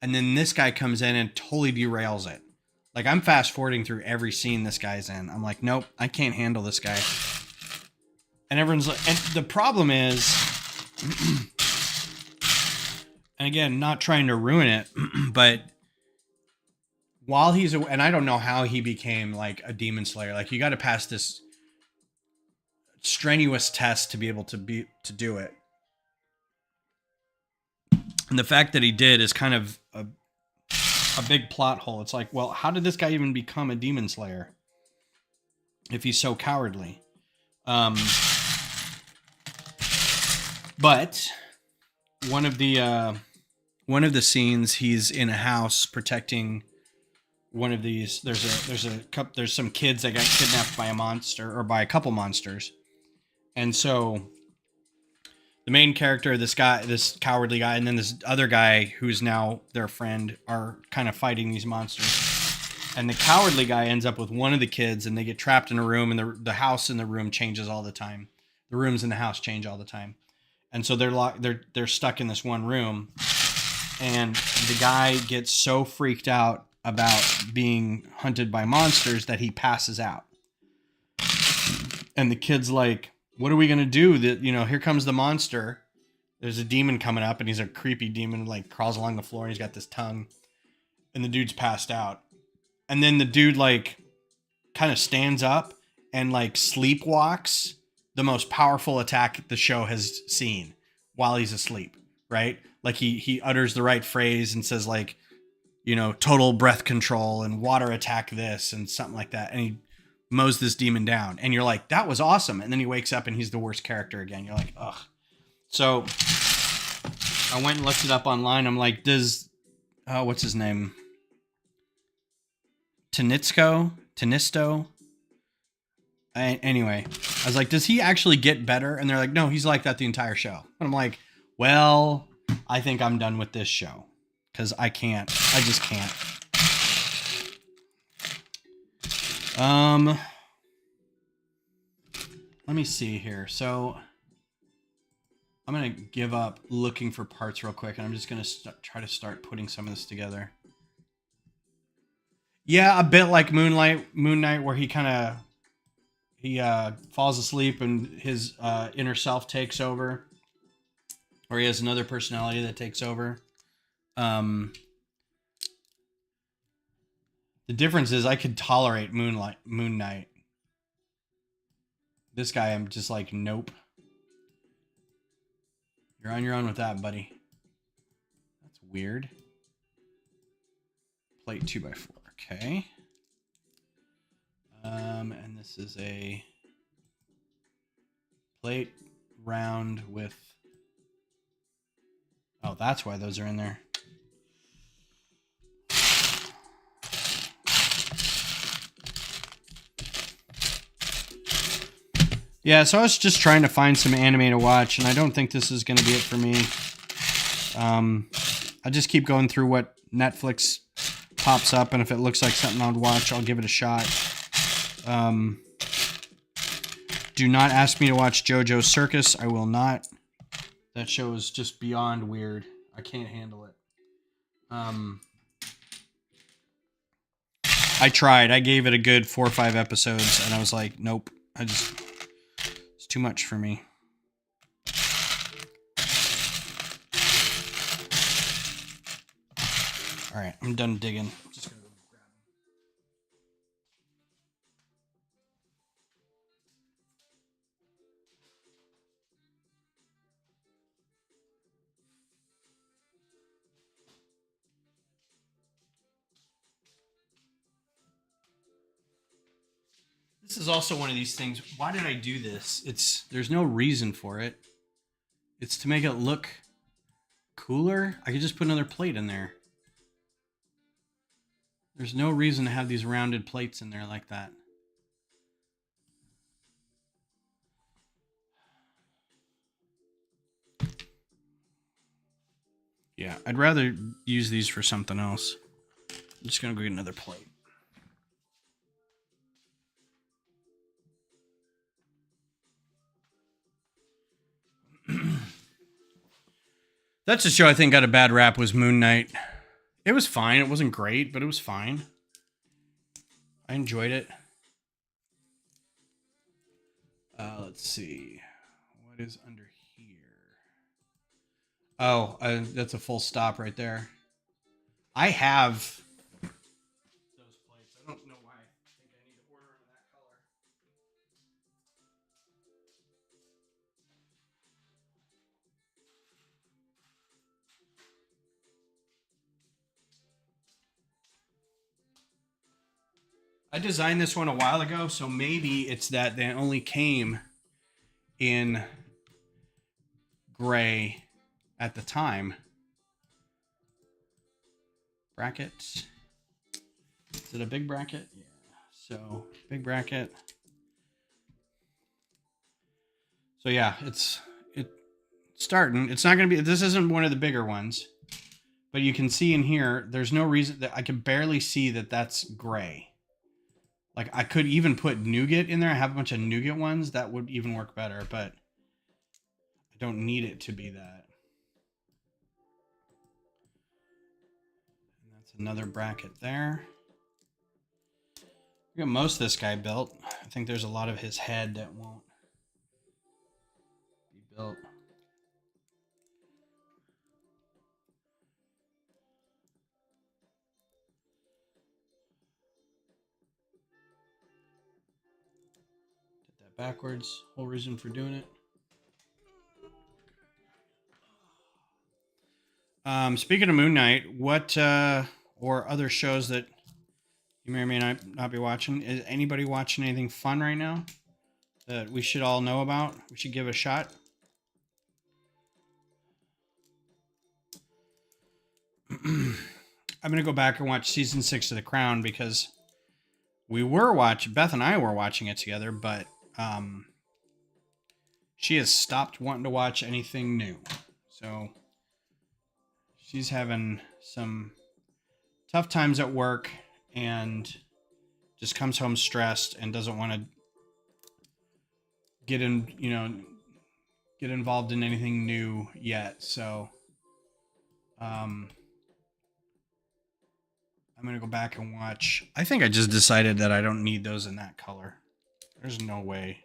And then this guy comes in and totally derails it. Like, I'm fast forwarding through every scene this guy's in. I'm like, nope, I can't handle this guy. And everyone's like, and the problem is, and again, not trying to ruin it, but while and I don't know how he became like a demon slayer. Like, you got to pass this strenuous test to be able to do it. And the fact that he did is kind of a big plot hole. It's like, well, how did this guy even become a demon slayer if he's so cowardly? But one of the scenes, he's in a house protecting one of these. There's some kids that got kidnapped by a monster, or by a couple monsters, and so the main character, this cowardly guy, and then this other guy who's now their friend, are kind of fighting these monsters. And the cowardly guy ends up with one of the kids, and they get trapped in a room, and the house in the room changes all the time. The rooms in the house change all the time. And so they're stuck in this one room. And the guy gets so freaked out about being hunted by monsters that he passes out. And the kid's like, what are we going to do? That, you know, here comes the monster. There's a demon coming up, and he's a creepy demon, like crawls along the floor, and he's got this tongue, and the dude's passed out. And then the dude like kind of stands up and like sleepwalks the most powerful attack the show has seen while he's asleep, right? Like he utters the right phrase and says like, you know, total breath control and water attack this and something like that. And he mows this demon down, and you're like, that was awesome. And then he wakes up and he's the worst character again. You're like, ugh. So I went and looked it up online. I'm like, what's his name? Tanisto. Anyway, I was like, does he actually get better? And they're like, no, he's like that the entire show. And I'm like, well, I think I'm done with this show because I just can't. Let me see here. So I'm going to give up looking for parts real quick, and I'm just going to try to start putting some of this together. Yeah, a bit like Moon Knight, where he falls asleep and his inner self takes over, or he has another personality that takes over. The difference is I could tolerate Moon Knight. This guy, I'm just like, nope. You're on your own with that, buddy. That's weird. Plate 2x4. Okay. And this is a plate round with... Oh, that's why those are in there. Yeah, so I was just trying to find some anime to watch, and I don't think this is going to be it for me. I just keep going through what Netflix pops up, and if it looks like something I'd watch, I'll give it a shot. Do not ask me to watch JoJo's Circus. I will not. That show is just beyond weird. I can't handle it. I tried. I gave it a good 4 or 5 episodes, and I was like, nope. It's too much for me. All right, I'm done digging. Just gonna go grab them. This is also one of these things. Why did I do this? There's no reason for it. It's to make it look cooler. I could just put another plate in there. There's no reason to have these rounded plates in there like that. Yeah, I'd rather use these for something else. I'm just gonna go get another plate. That's a show I think got a bad rap, was Moon Knight. It was fine. It wasn't great, but it was fine. I enjoyed it. Let's see. What is under here? Oh, that's a full stop right there. I have those plates. I don't know why I think I need to order them in that color. I designed this one a while ago, so maybe it's that they only came in gray at the time. Bracket. Is it a big bracket? Yeah. So big bracket. So yeah, it's starting. It's not going to be, this isn't one of the bigger ones, but you can see in here, there's no reason that I can barely see that that's gray. Like I could even put nougat in there. I have a bunch of nougat ones that would even work better, but I don't need it to be that. And that's another bracket there. We got most of this guy built. I think there's a lot of his head that won't be built. Did that backwards. Whole reason for doing it. Speaking of Moon Knight, what or other shows that You may or may not be watching. Is anybody watching anything fun right now that we should all know about? We should give a shot. I'm going to go back and watch season 6 of The Crown because Beth and I were watching it together, but she has stopped wanting to watch anything new. So she's having some tough times at work and just comes home stressed and doesn't want to get involved in anything new yet. So I'm going to go back and watch. I think I just decided that I don't need those in that color. There's no way.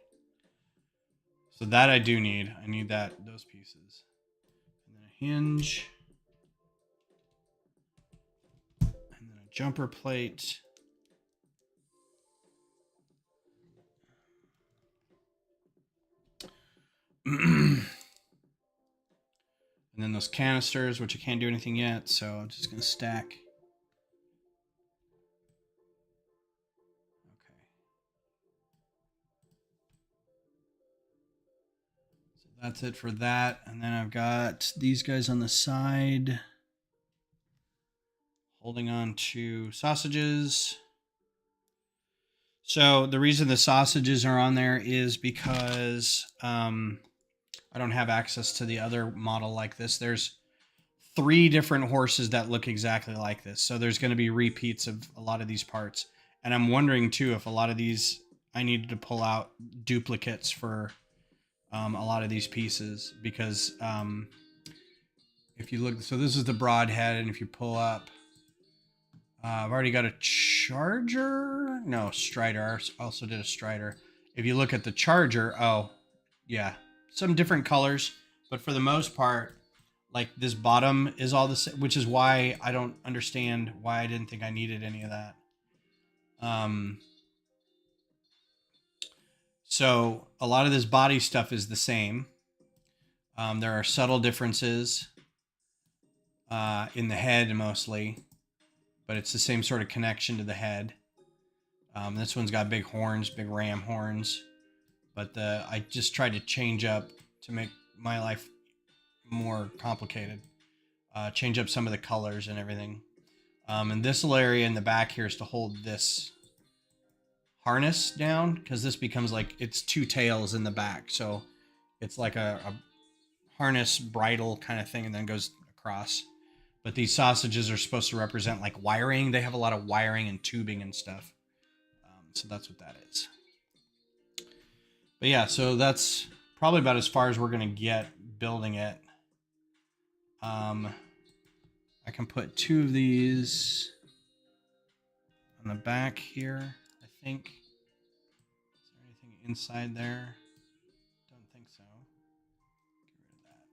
So that I do need. I need those pieces. And then a hinge. And then a jumper plate. And then those canisters, which I can't do anything yet, so I'm just going to stack. Okay. So that's it for that. And then I've got these guys on the side holding on to sausages. So the reason the sausages are on there is because I don't have access to the other model like this. There's 3 different horses that look exactly like this. So there's going to be repeats of a lot of these parts. And I'm wondering too, if a lot of these, I needed to pull out duplicates for a lot of these pieces because if you look, so this is the broadhead. And if you pull up, I've already got a charger. No, Strider. I also did a Strider. If you look at the charger, oh yeah, some different colors, but for the most part, like this bottom is all the same, which is why I don't understand why I didn't think I needed any of that. So a lot of this body stuff is the same. There are subtle differences in the head mostly, but it's the same sort of connection to the head. This one's got big horns, big ram horns, but I just tried to change up to make my life more complicated. Change up some of the colors and everything. And this little area in the back here is to hold this harness down because this becomes like it's 2 tails in the back. So it's like a harness bridle kind of thing and then goes across. But these sausages are supposed to represent like wiring. They have a lot of wiring and tubing and stuff. So that's what that is. But yeah, so that's probably about as far as we're going to get building it. I can put 2 of these on the back here, I think. Is there anything inside there? Don't think so. Get rid of that.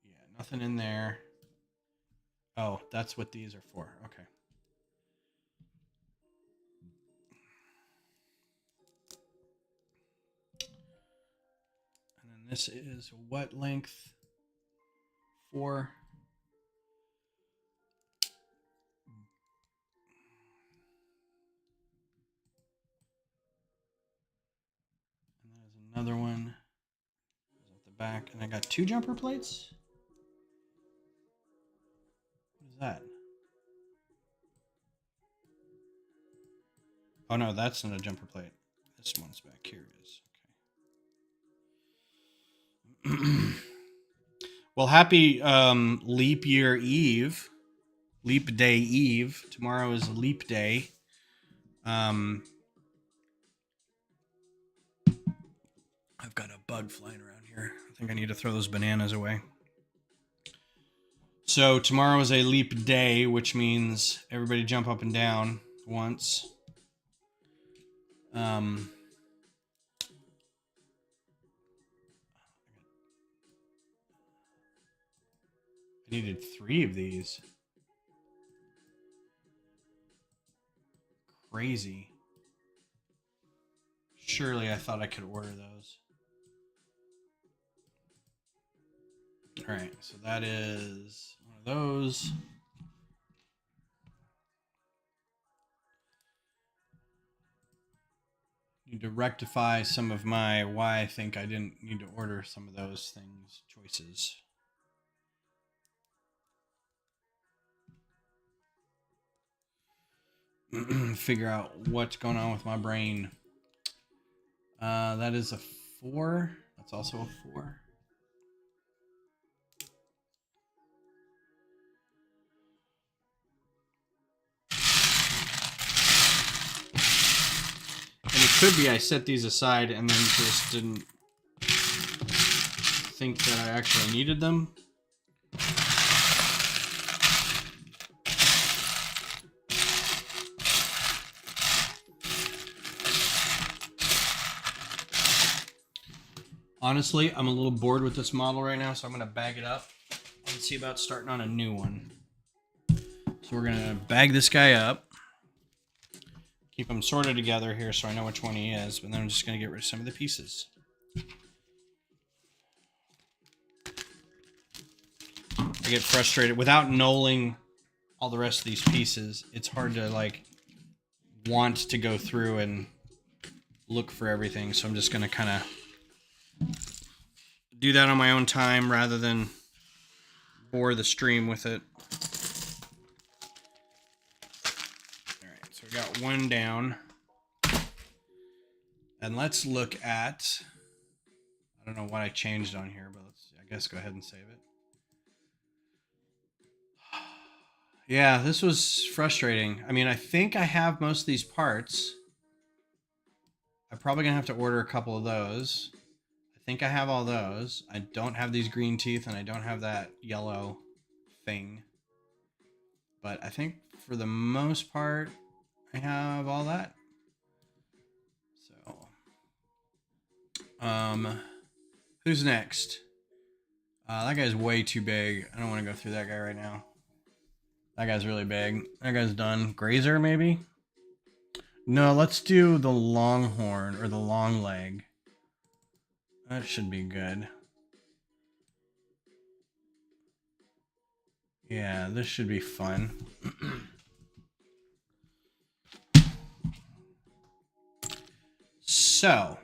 Yeah, nothing in there. Oh, that's what these are for. Okay. And then this is what length? 4. And there's another one. At the back. And I got 2 jumper plates. What is that? Oh no, that's not a jumper plate. This one's back here. It is. Okay. Well, happy leap year eve. Leap day eve. Tomorrow is leap day. I've got a bug flying around here. I think I need to throw those bananas away. So tomorrow is a leap day, which means everybody jump up and down once. I needed 3 of these. Crazy. Surely I thought I could order those. All right, so that is one of those. Need to rectify some of my why I think I didn't need to order some of those things, choices. Figure out what's going on with my brain. That is a 4. That's also a 4. And it could be I set these aside and then just didn't think that I actually needed them. Honestly, I'm a little bored with this model right now, so I'm going to bag it up and see about starting on a new one. So we're going to bag this guy up. Keep them sorted together here so I know which one he is, but then I'm just going to get rid of some of the pieces. I get frustrated. Without knowing all the rest of these pieces, it's hard to, like, want to go through and look for everything, so I'm just going to kind of do that on my own time rather than bore the stream with it. Alright, so we got one down. And let's look at... I don't know what I changed on here, but let's, I guess, go ahead and save it. Yeah, this was frustrating. I mean, I think I have most of these parts. I'm probably going to have to order a couple of those. I think I have all those. I don't have these green teeth, and I don't have that yellow thing. But I think for the most part, I have all that. So, who's next? That guy's way too big. I don't want to go through that guy right now. That guy's really big. That guy's done. Grazer, maybe? No, let's do the longhorn, or the long leg. That should be good. Yeah, this should be fun. So,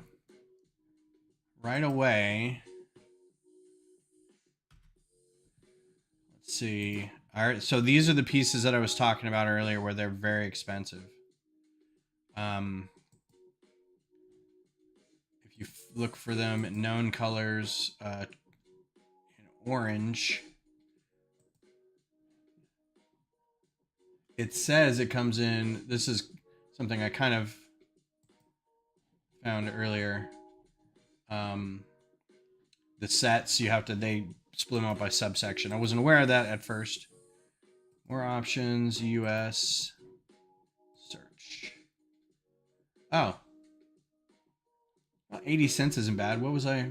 right away, let's see. All right, so these are the pieces that I was talking about earlier where they're very expensive. If you look for them in known colors, in orange, it says it comes in, this is something I kind of found earlier. The sets, you have to, they split them out by subsection. I wasn't aware of that at first. More options, US, search. Oh. Well, 80 cents isn't bad. Where was I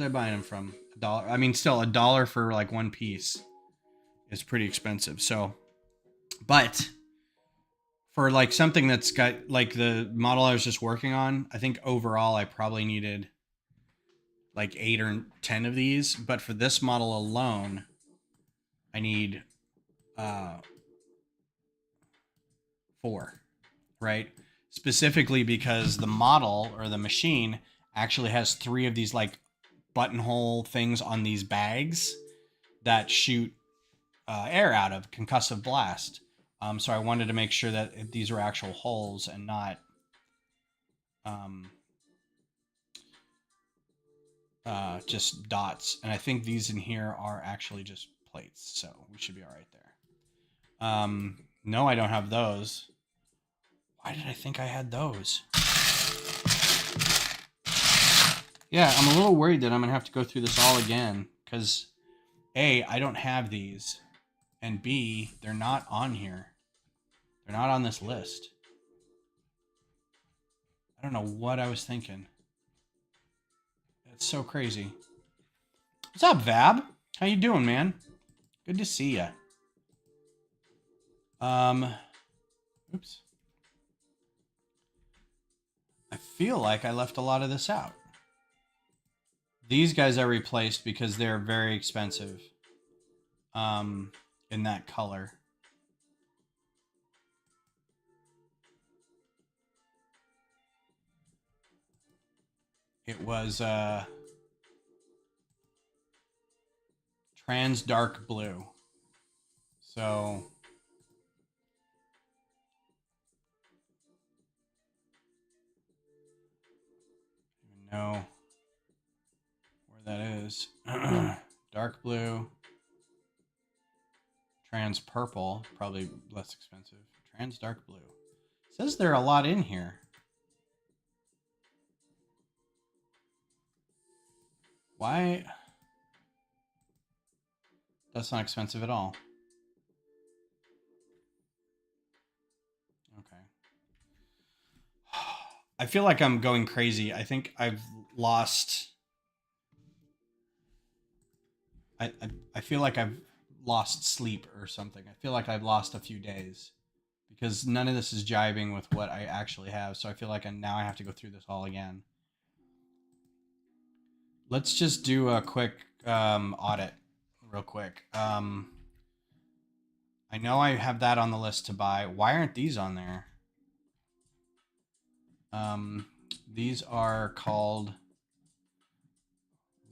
buying them from? $1. I mean, still $1 for like one piece is pretty expensive. So, but for like something that's got like the model I was just working on, I think overall I probably needed like 8 or 10 of these. But for this model alone, I need 4, right? Specifically because the model or the machine actually has 3 of these like buttonhole things on these bags that shoot air out of concussive blast. So I wanted to make sure that these were actual holes and not just dots. And I think these in here are actually just plates, so we should be all right there. No, I don't have those. Why did I think I had those? Yeah, I'm a little worried that I'm going to have to go through this all again, because A, I don't have these, and B, they're not on here. They're not on this list. I don't know what I was thinking. It's so crazy. What's up, Vab? How you doing, man? Good to see ya. Oops. I feel like I left a lot of this out. These guys I replaced because they're very expensive in that color. It was trans dark blue. So I don't know where that is. Dark blue. Trans purple, probably less expensive. Trans dark blue. It says there are a lot in here. Why? That's not expensive at all. Okay. I feel like I'm going crazy. I think I've lost. I feel like I've lost sleep or something. I feel like I've lost a few days because none of this is jibing with what I actually have. So I feel like now I have to go through this all again. Let's just do a quick audit real quick. I know I have that on the list to buy. Why aren't these on there? These are called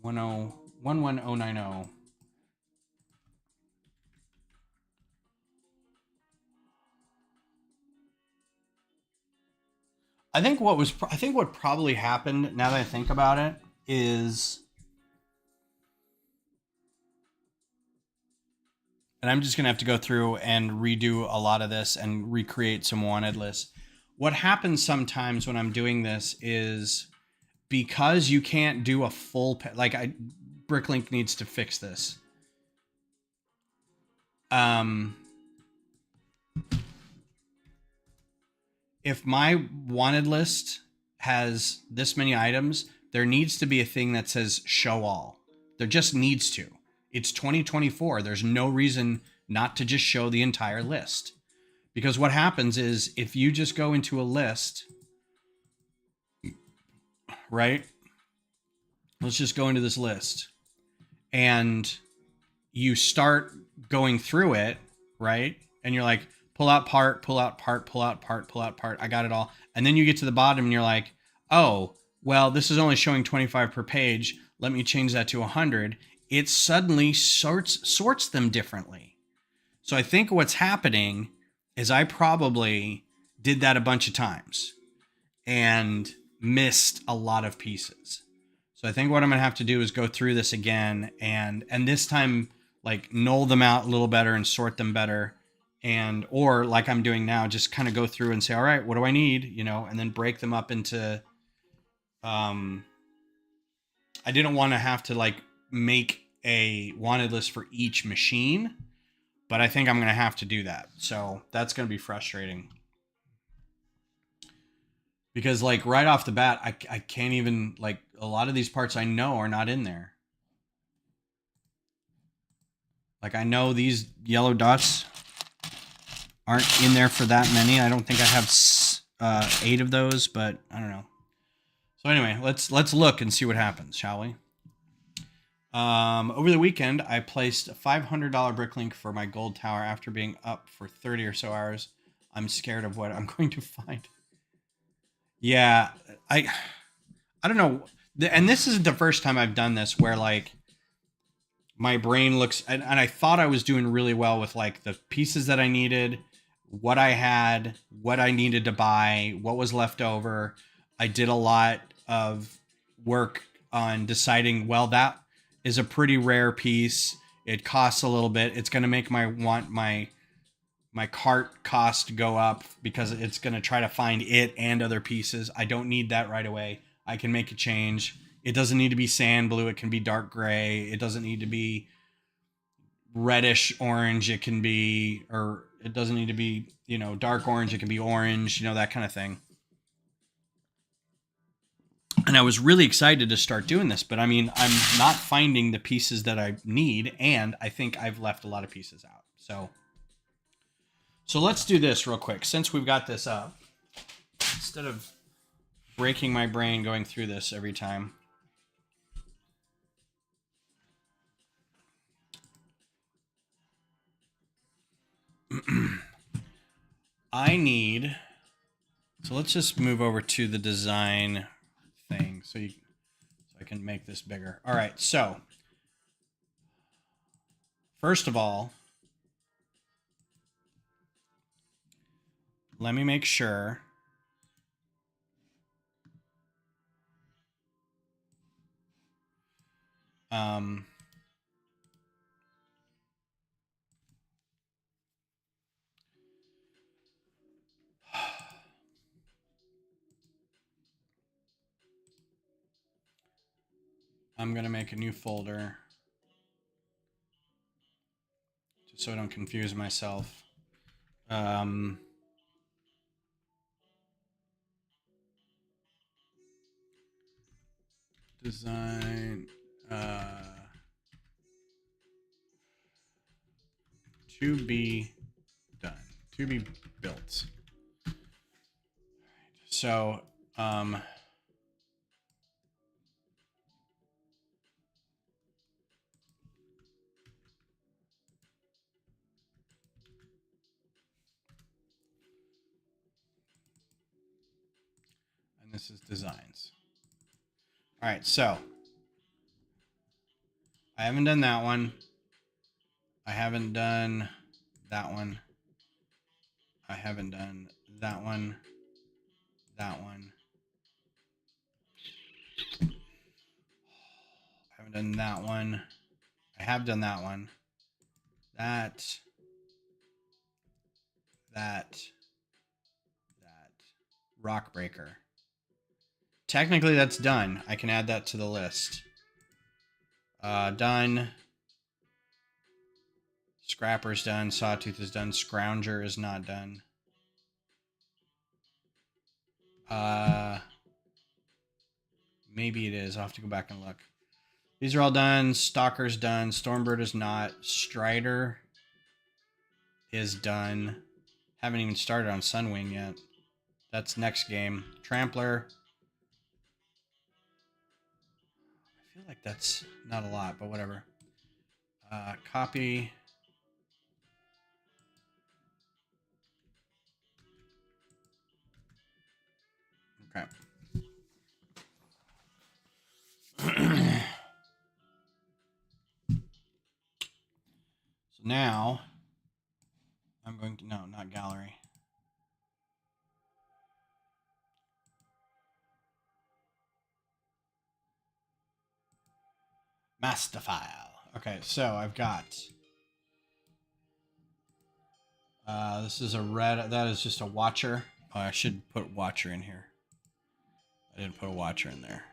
11090. I think what probably happened, now that I think about it, is, and I'm just gonna have to go through and redo a lot of this and recreate some wanted lists. What happens sometimes when I'm doing this is, because you can't do a full Bricklink needs to fix this. If my wanted list has this many items, there needs to be a thing that says show all. There just needs to. It's 2024. There's no reason not to just show the entire list. Because what happens is, if you just go into a list, right? Let's just go into this list. And you start going through it, right? And you're like, pull out part, pull out part, pull out part, pull out part. I got it all. And then you get to the bottom and you're like, oh, well, this is only showing 25 per page. Let me change that to 100. It suddenly sorts them differently. So I think what's happening is I probably did that a bunch of times and missed a lot of pieces. So I think what I'm going to have to do is go through this again and this time, like, null them out a little better and sort them better. And, or like I'm doing now, just kind of go through and say, all right, what do I need? You know, and then break them up into, I didn't want to have to like make a wanted list for each machine, but I think I'm going to have to do that. So that's going to be frustrating. Because like right off the bat, I can't even, like, a lot of these parts I know are not in there. Like, I know these yellow dots aren't in there for that many. I don't think I have 8 of those, but I don't know. So anyway, let's look and see what happens, shall we? Over the weekend, I placed a $500 Bricklink for my gold tower after being up for 30 or so hours. I'm scared of what I'm going to find. Yeah, I don't know. And this isn't the first time I've done this where, like, my brain looks, and I thought I was doing really well with, like, the pieces that I needed, what I had, what I needed to buy, what was left over. I did a lot of work on deciding, well, that is a pretty rare piece. It costs a little bit. It's going to make my cart cost go up because it's going to try to find it and other pieces. I don't need that right away. I can make a change. It doesn't need to be sand blue. It can be dark gray. It doesn't need to be reddish orange. It can be, or it doesn't need to be, you know, dark orange. It can be orange, you know, that kind of thing. And I was really excited to start doing this, but I mean, I'm not finding the pieces that I need, and I think I've left a lot of pieces out. So let's do this real quick. Since we've got this up, instead of breaking my brain going through this every time, I need, so let's just move over to the design thing so I can make this bigger. All right, so first of all, let me make sure I'm going to make a new folder just so I don't confuse myself. Design to be done, to be built. So, and this is designs. All right, so I haven't done that one. I haven't done that one. I haven't done that one. That one. I haven't done that one. I have done that one. That. Rock breaker. Technically, that's done. I can add that to the list. Done. Scrapper's done. Sawtooth is done. Scrounger is not done. Maybe it is. I'll have to go back and look. These are all done. Stalker's done. Stormbird is not. Strider is done. Haven't even started on Sunwing yet. That's next game. Trampler. I feel like that's not a lot, but whatever. Copy. Okay. So now I'm going to, no, not gallery. Master file. Okay, so I've got, this is a red, that is just a watcher. Oh, I should put watcher in here. I didn't put a watcher in there.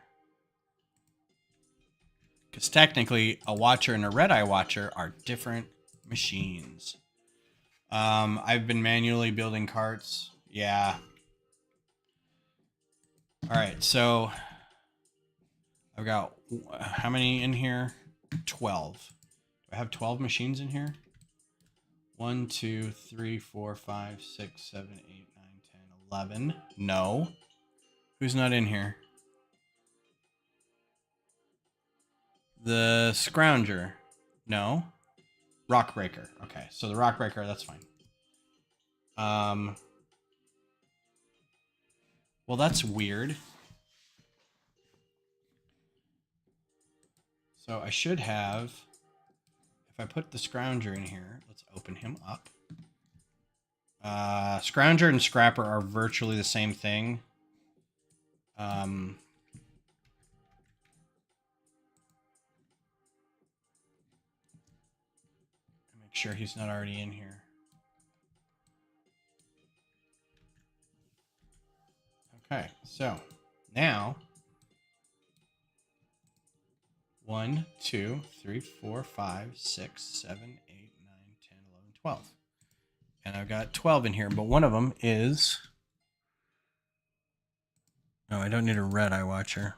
Because technically, a watcher and a red eye watcher are different machines. I've been manually building carts. Yeah. All right, so I've got how many in here? 12. Do I have 12 machines in here? 1, 2, 3, 4, 5, 6, 7, 8, 9, 10, 11. No. Who's not in here? The Scrounger. No. Rockbreaker. Okay, so the Rockbreaker, that's fine. Well, that's weird. So I should have, if I put the Scrounger in here, let's open him up. Scrounger and Scrapper are virtually the same thing. Make sure he's not already in here. Okay, so now 1, 2, 3, 4, 5, 6, 7, 8, 9, 10, 11, 12. And I've got 12 in here, but one of them is... No, I don't need a red eye watcher.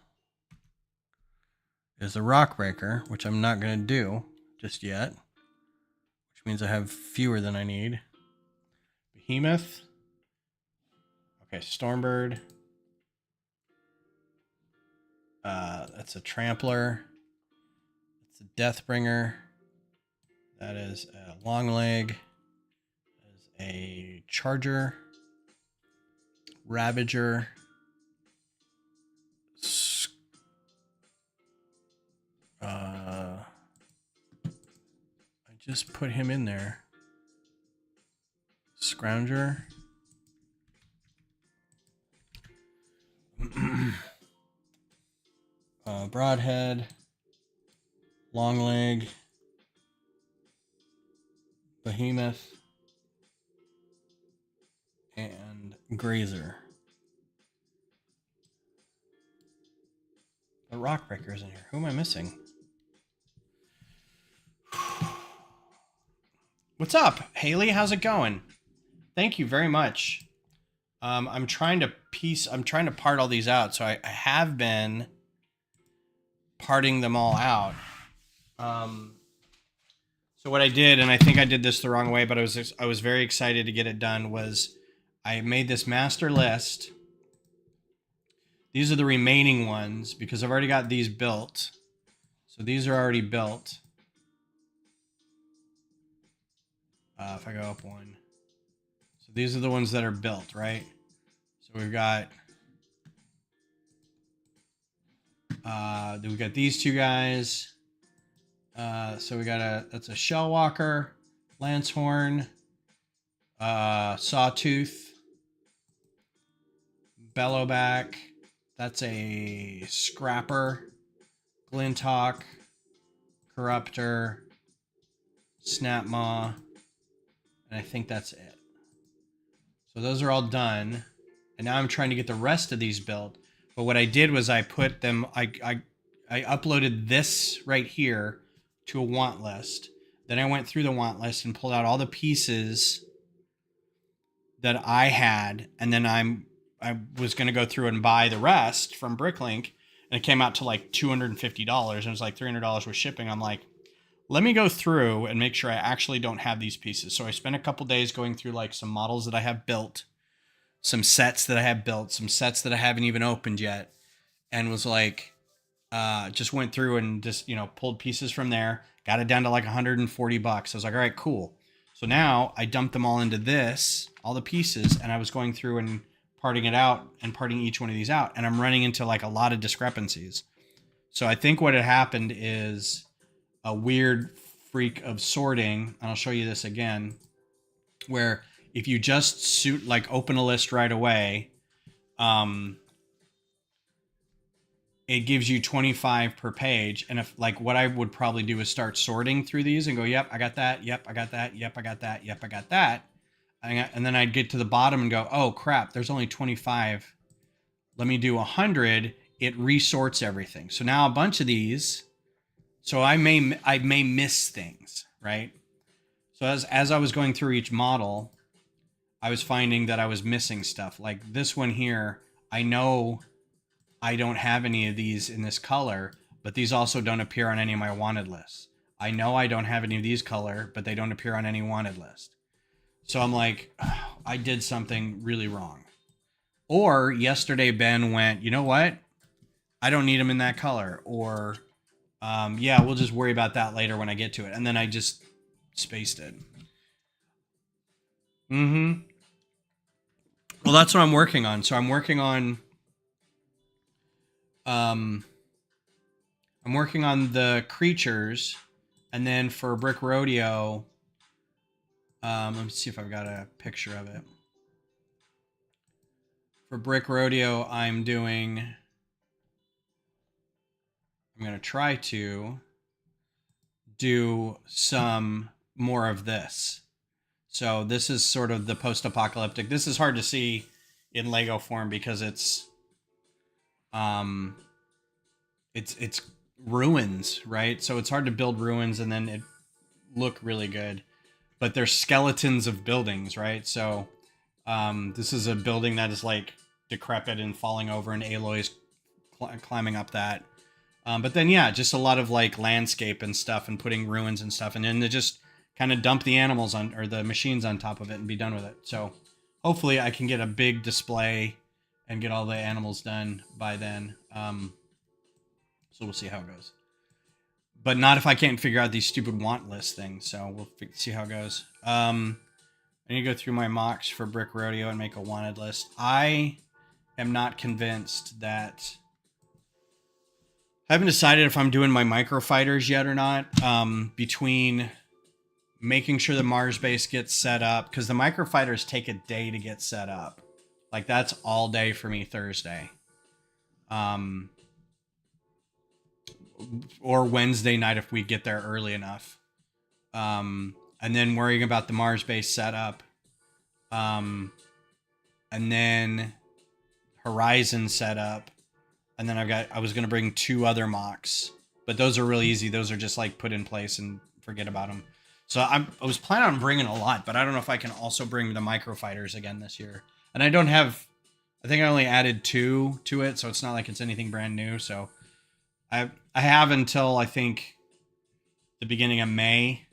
There's a rock breaker, which I'm not going to do just yet. Which means I have fewer than I need. Behemoth. Okay, Stormbird. That's a Trampler. That's a Deathbringer. That is a Longleg. That is a Charger. Ravager. I just put him in there. Scrounger. Broadhead. Longleg. Behemoth. And Grazer. The Rockbreaker's in here. Who am I missing? What's up, Haley? How's it going? Thank you very much. I'm trying to part all these out. So I have been parting them all out. So what I did, and I think I did this the wrong way, but I was very excited to get it done, was I made this master list. These are the remaining ones because I've already got these built. So these are already built. If I go up one. So these are the ones that are built, right? So we've got these two guys. So we got that's a Shellwalker, Lancehorn, Sawtooth, Bellowback. That's a Scrapper, Glinthawk, Corruptor, Snapmaw, and I think that's it. So those are all done. And now I'm trying to get the rest of these built. But what I did was I put them, I uploaded this right here to a want list. Then I went through the want list and pulled out all the pieces that I had. And then I was going to go through and buy the rest from Bricklink. And it came out to like $250. And it was like $300 with shipping. I'm like, let me go through and make sure I actually don't have these pieces. So I spent a couple days going through like some models that I have built, some sets that I have built, some sets that I haven't even opened yet, and was like, just went through and just, pulled pieces from there, got it down to like $140. I was like, all right, cool. So now I dumped them all into this, all the pieces, and I was going through and parting it out and parting each one of these out. And I'm running into like a lot of discrepancies. So I think what had happened is a weird freak of sorting, and I'll show you this again, where if you just open a list right away, it gives you 25 per page. And if what I would probably do is start sorting through these and go, yep, I got that. Yep, I got that. Yep, I got that. Yep, I got that. And then I'd get to the bottom and go, oh crap, there's only 25. Let me do 100. It resorts everything. So now a bunch of these, so I may miss things, right? So as I was going through each model, I was finding that I was missing stuff. Like this one here, I know I don't have any of these in this color, but these also don't appear on any of my wanted lists. I know I don't have any of these color, but they don't appear on any wanted list. So I'm like, oh, I did something really wrong. Or yesterday Ben went, you know what? I don't need them in that color. Or yeah, we'll just worry about that later when I get to it. And then I just spaced it. Well, that's what I'm working on. So I'm working on the creatures, and then for Brick Rodeo, let me see if I've got a picture of it. For Brick Rodeo, I'm going to try to do some more of this. So this is sort of the post-apocalyptic. This is hard to see in Lego form because it's ruins, right? So it's hard to build ruins and then it look really good. But they're skeletons of buildings, right? So this is a building that is like decrepit and falling over, and Aloy's climbing up that. But then, yeah, just a lot of like landscape and stuff and putting ruins and stuff. And then they just kind of dump the animals on, or the machines on top of it and be done with it. So hopefully I can get a big display and get all the animals done by then. So we'll see how it goes. But not if I can't figure out these stupid want list things. So we'll see how it goes. I need to go through my mocks for Brick Rodeo and make a wanted list. I am not convinced that... I haven't decided if I'm doing my microfighters yet or not. Between making sure the Mars base gets set up, because the microfighters take a day to get set up. Like, that's all day for me Thursday. Or Wednesday night if we get there early enough. And then worrying about the Mars base setup. And then Horizon setup. And then I was going to bring 2 other mocks, but those are really easy. Those are just like put in place and forget about them. So I was planning on bringing a lot, but I don't know if I can also bring the microfighters again this year. And I don't have, I think I only added 2 to it. So it's not like it's anything brand new. So I have until I think the beginning of May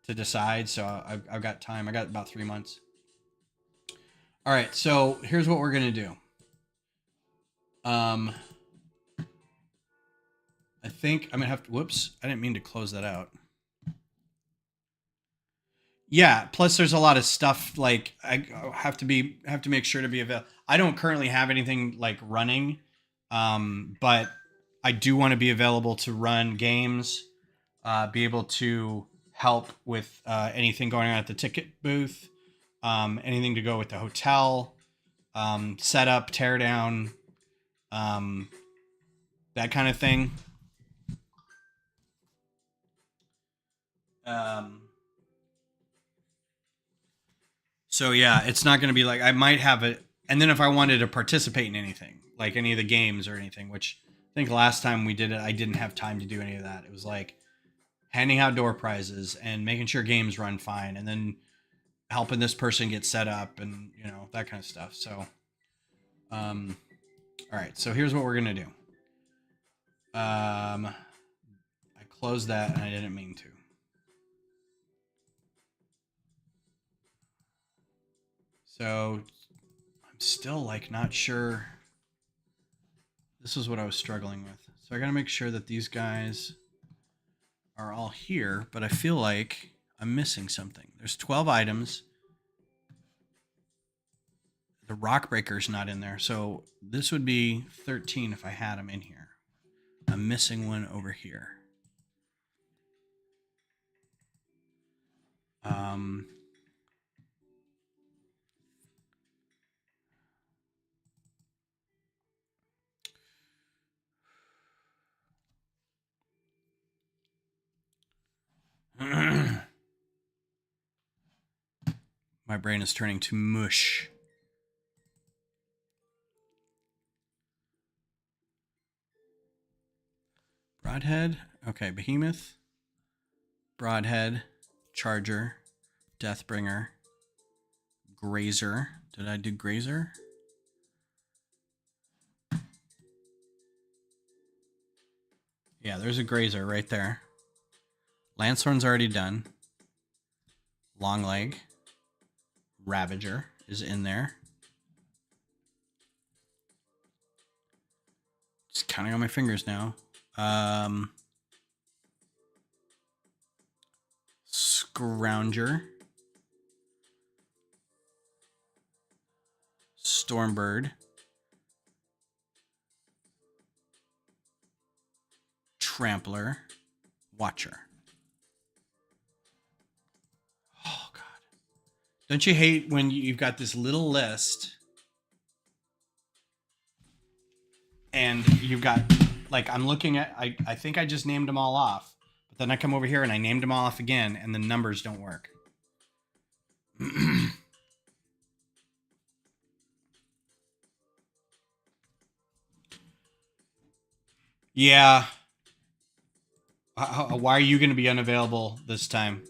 to decide. So I've got time. I got about 3 months. All right. So here's what we're going to do. I think I'm gonna have to, whoops, I didn't mean to close that out. Yeah, plus there's a lot of stuff, like I have to make sure to be available. I don't currently have anything like running, but I do want to be available to run games, be able to help with anything going on at the ticket booth, anything to go with the hotel, setup, tear down, that kind of thing. So yeah, it's not going to be like, I might have it. And then if I wanted to participate in anything, like any of the games or anything, which I think last time we did it, I didn't have time to do any of that. It was like handing out door prizes and making sure games run fine, and then helping this person get set up and, you know, that kind of stuff. So, all right. So here's what we're going to do. I closed that and I didn't mean to. So I'm still like not sure. This is what I was struggling with. So I got to make sure that these guys are all here, but I feel like I'm missing something. There's 12 items. The rock breaker's not in there. So this would be 13 if I had them in here. I'm missing one over here. My brain is turning to mush. Broadhead. Okay, Behemoth. Broadhead. Charger. Deathbringer. Grazer. Did I do Grazer? Yeah, there's a Grazer right there. Lancehorn's already done. Longleg. Ravager is in there. Just counting on my fingers now. Scrounger. Stormbird. Trampler. Watcher. Oh, God. Don't you hate when you've got this little list and you've got, like, I'm looking at, I think I just named them all off, but then I come over here and I named them all off again and the numbers don't work. Yeah. Why are you going to be unavailable this time?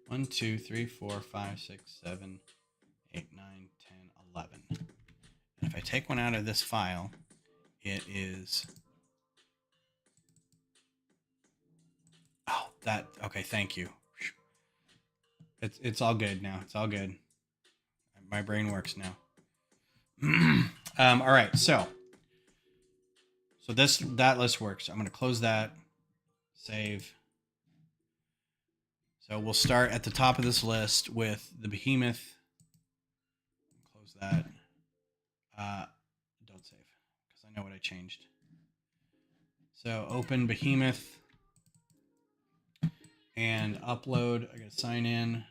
1, 2, 3, 4, 5, 6, 7, 8, 9, 10, 11. And if I take one out of this file, it is... Oh, that... Okay, thank you. It's all good now. It's all good. My brain works now. All right, so that list works. I'm going to close that. Save. So we'll start at the top of this list with the behemoth. Close that. Don't save because I know what I changed. So open behemoth and upload. I gotta sign in.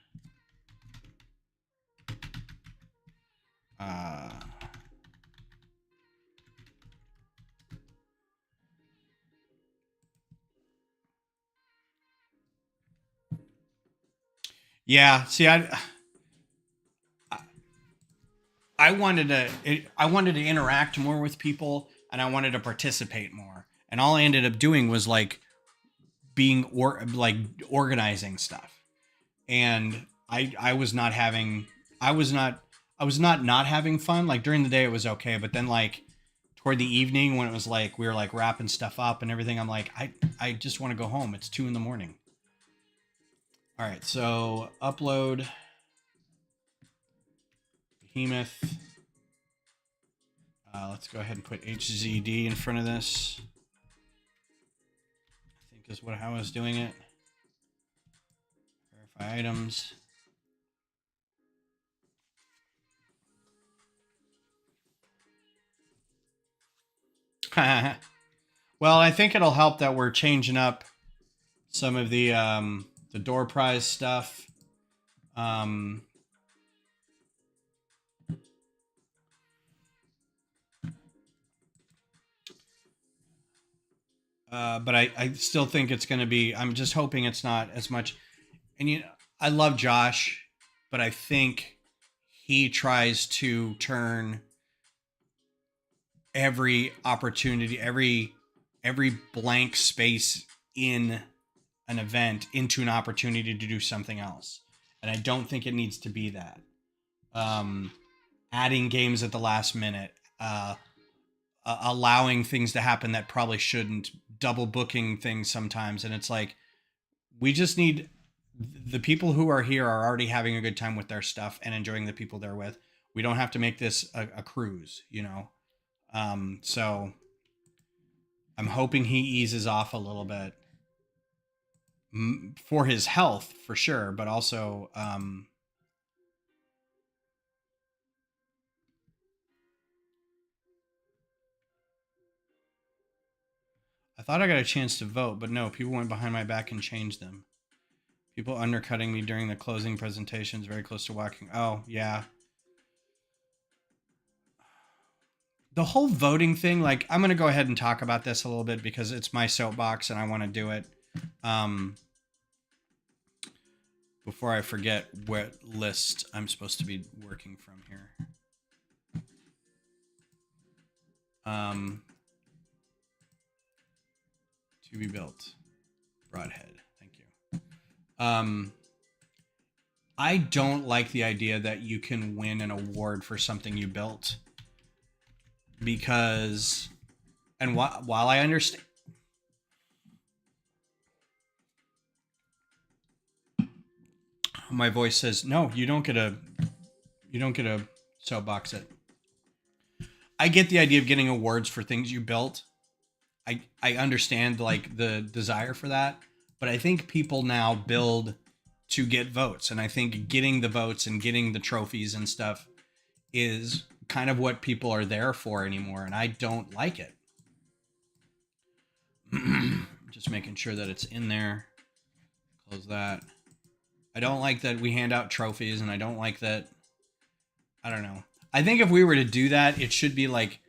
Yeah, see, I wanted to interact more with people, and I wanted to participate more. And all I ended up doing was like being organizing stuff. And I was not having I was not having fun. Like during the day it was okay, but then like toward the evening when it was like we were like wrapping stuff up and everything, I'm like I just want to go home. It's 2 a.m. All right, so upload behemoth. Let's go ahead and put HZD in front of this. I think is how I was doing it. Verify items. Well, I think it'll help that we're changing up some of the door prize stuff. But I still think it's going to be. I'm just hoping it's not as much. And I love Josh, but I think he tries to turn every opportunity, every blank space in an event into an opportunity to do something else. And I don't think it needs to be that. Adding games at the last minute, allowing things to happen that probably shouldn't, double booking things sometimes. And it's like, we just need the people who are here are already having a good time with their stuff and enjoying the people they're with. We don't have to make this a cruise, so I'm hoping he eases off a little bit for his health, for sure, but also I thought I got a chance to vote, but no, people went behind my back and changed them. People undercutting me during the closing presentations, very close to walking. Oh, yeah. The whole voting thing, like, I'm going to go ahead and talk about this a little bit because it's my soapbox and I want to do it. Before I forget what list I'm supposed to be working from here. To be built. Broadhead. Thank you. I don't like the idea that you can win an award for something you built. Because, and while I understand, my voice says, no, you don't get a soapbox it. I get the idea of getting awards for things you built. I understand like the desire for that, but I think people now build to get votes, and I think getting the votes and getting the trophies and stuff is kind of what people are there for anymore, and I don't like it. Just making sure that it's in there. Close that. I don't like that we hand out trophies, and I don't like that. I don't know. I think if we were to do that, it should be like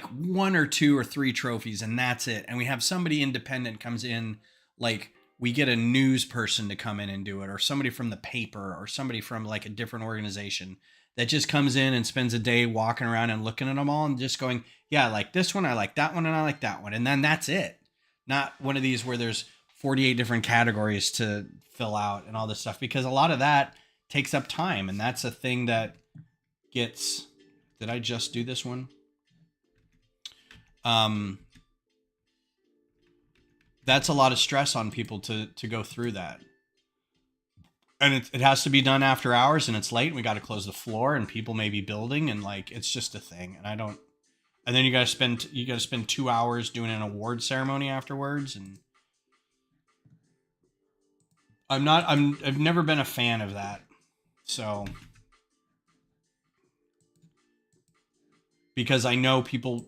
1 or 2 or 3 trophies, and that's it. And we have somebody independent comes in, like we get a news person to come in and do it, or somebody from the paper, or somebody from like a different organization that just comes in and spends a day walking around and looking at them all and just going, yeah, I like this one, I like that one, and I like that one. And then that's it. Not one of these where there's 48 different categories to fill out and all this stuff, because a lot of that takes up time. And that's a thing that gets, did I just do this one? That's a lot of stress on people to go through that. And it has to be done after hours, and it's late, and we got to close the floor, and people may be building, and like, it's just a thing. And I don't, and then you got to spend 2 hours doing an award ceremony afterwards. And I've never been a fan of that. So, because I know people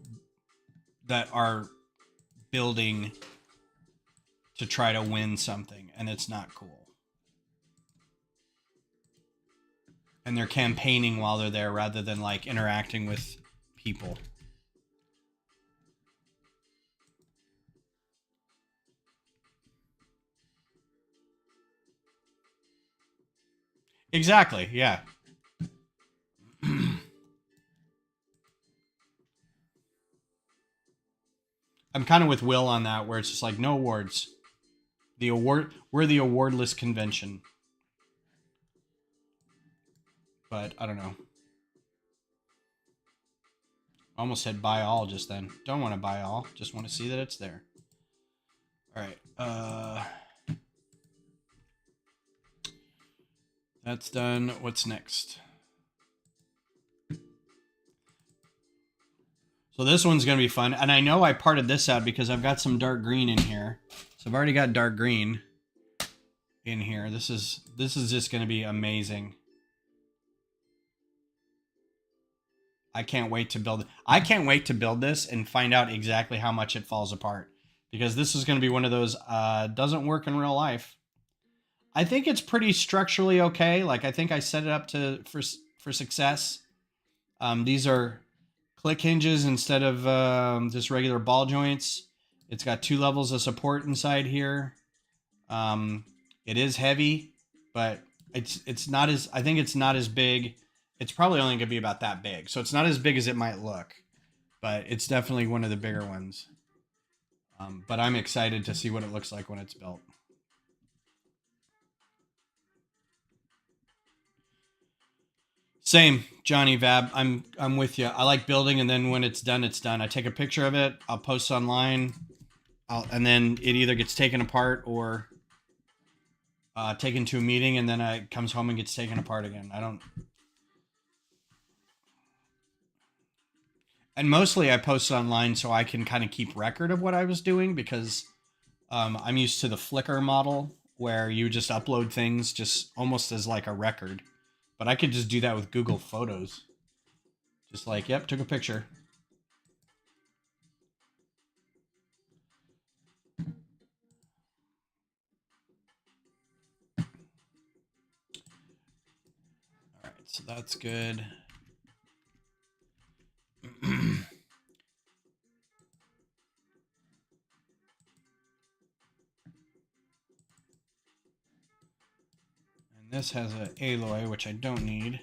that are building to try to win something, and it's not cool. And they're campaigning while they're there rather than like interacting with people. Exactly. Yeah. I'm kind of with Will on that, where it's just like no awards. We're the awardless convention. But I don't know. Almost said buy all just then. Don't want to buy all. Just want to see that it's there. All right. That's done. What's next? So this one's going to be fun. And I know I parted this out because I've got some dark green in here. So I've already got dark green in here. This is just going to be amazing. I can't wait to build it. I can't wait to build this and find out exactly how much it falls apart. Because this is going to be one of those doesn't work in real life. I think it's pretty structurally okay. Like I think I set it up for success. These are click hinges instead of just regular ball joints. It's got 2 levels of support inside here. It is heavy, but it's not as, I think it's not as big. It's probably only gonna be about that big, so it's not as big as it might look, but it's definitely one of the bigger ones. But I'm excited to see what it looks like when it's built. Same, Johnny Vab. I'm with you. I like building, and then when it's done, it's done. I take a picture of it. I'll post online, and then it either gets taken apart or taken to a meeting, and then it comes home and gets taken apart again. I don't. And mostly I post it online so I can kind of keep record of what I was doing because I'm used to the Flickr model where you just upload things just almost as like a record. But I could just do that with Google Photos. Just like, yep, took a picture. All right, so that's good. And this has an alloy, which I don't need.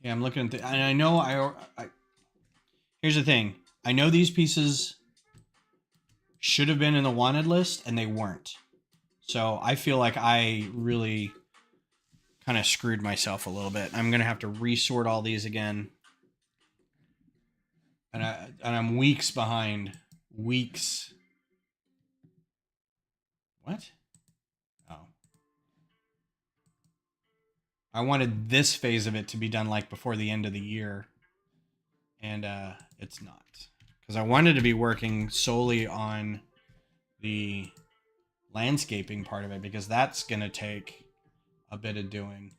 Yeah, I'm looking at the, and I know I here's the thing. I know these pieces should have been in the wanted list and they weren't. So I feel like I really kind of screwed myself a little bit. I'm going to have to resort all these again. And I'm weeks behind. Weeks. What? Oh. I wanted this phase of it to be done like before the end of the year. And it's not. Because I wanted to be working solely on the landscaping part of it because that's going to take a bit of doing.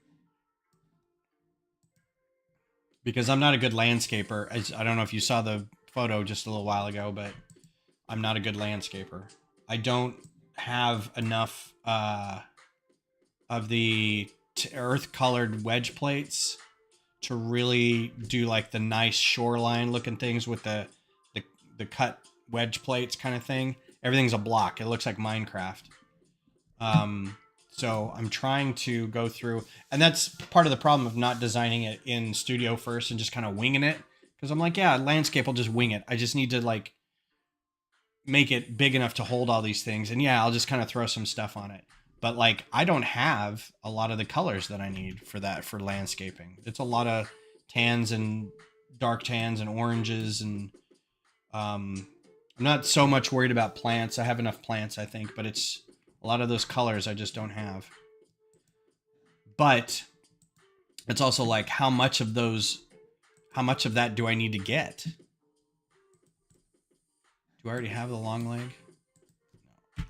Because I'm not a good landscaper. I don't know if you saw the photo just a little while ago, but I'm not a good landscaper. I don't have enough of the earth-colored wedge plates to really do like the nice shoreline looking things with the cut wedge plates kind of thing. Everything's a block. It looks like Minecraft. So I'm trying to go through, and that's part of the problem of not designing it in studio first and just kind of winging it. Because I'm like, yeah, landscape, I'll just wing it. I just need to like make it big enough to hold all these things. And yeah, I'll just kind of throw some stuff on it. But like, I don't have a lot of the colors that I need for that, for landscaping. It's a lot of tans and dark tans and oranges. And I'm not so much worried about plants. I have enough plants, I think, but it's a lot of those colors I just don't have. But it's also like, how much of that do I need to get? Do I already have the long leg? No.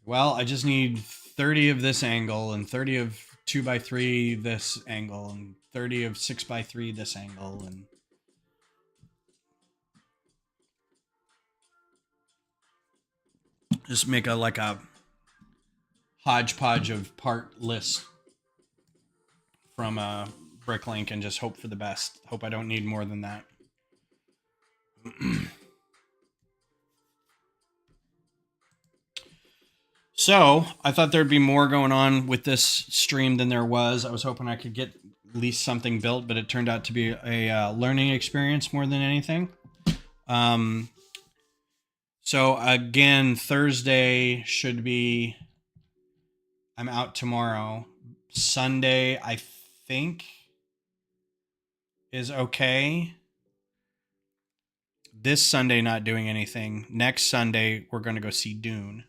Well, I just need 30 of this angle and 30 of 2x3 this angle and 30 of 6x3 this angle, and just make a like a hodgepodge of part list from Bricklink and just hope for the best. Hope I don't need more than that. So I thought there'd be more going on with this stream than there was. I was hoping I could get at least something built, but it turned out to be a learning experience more than anything. So again, Thursday should be. I'm out tomorrow. Sunday, I think, is okay. This Sunday, not doing anything. Next Sunday, we're going to go see Dune.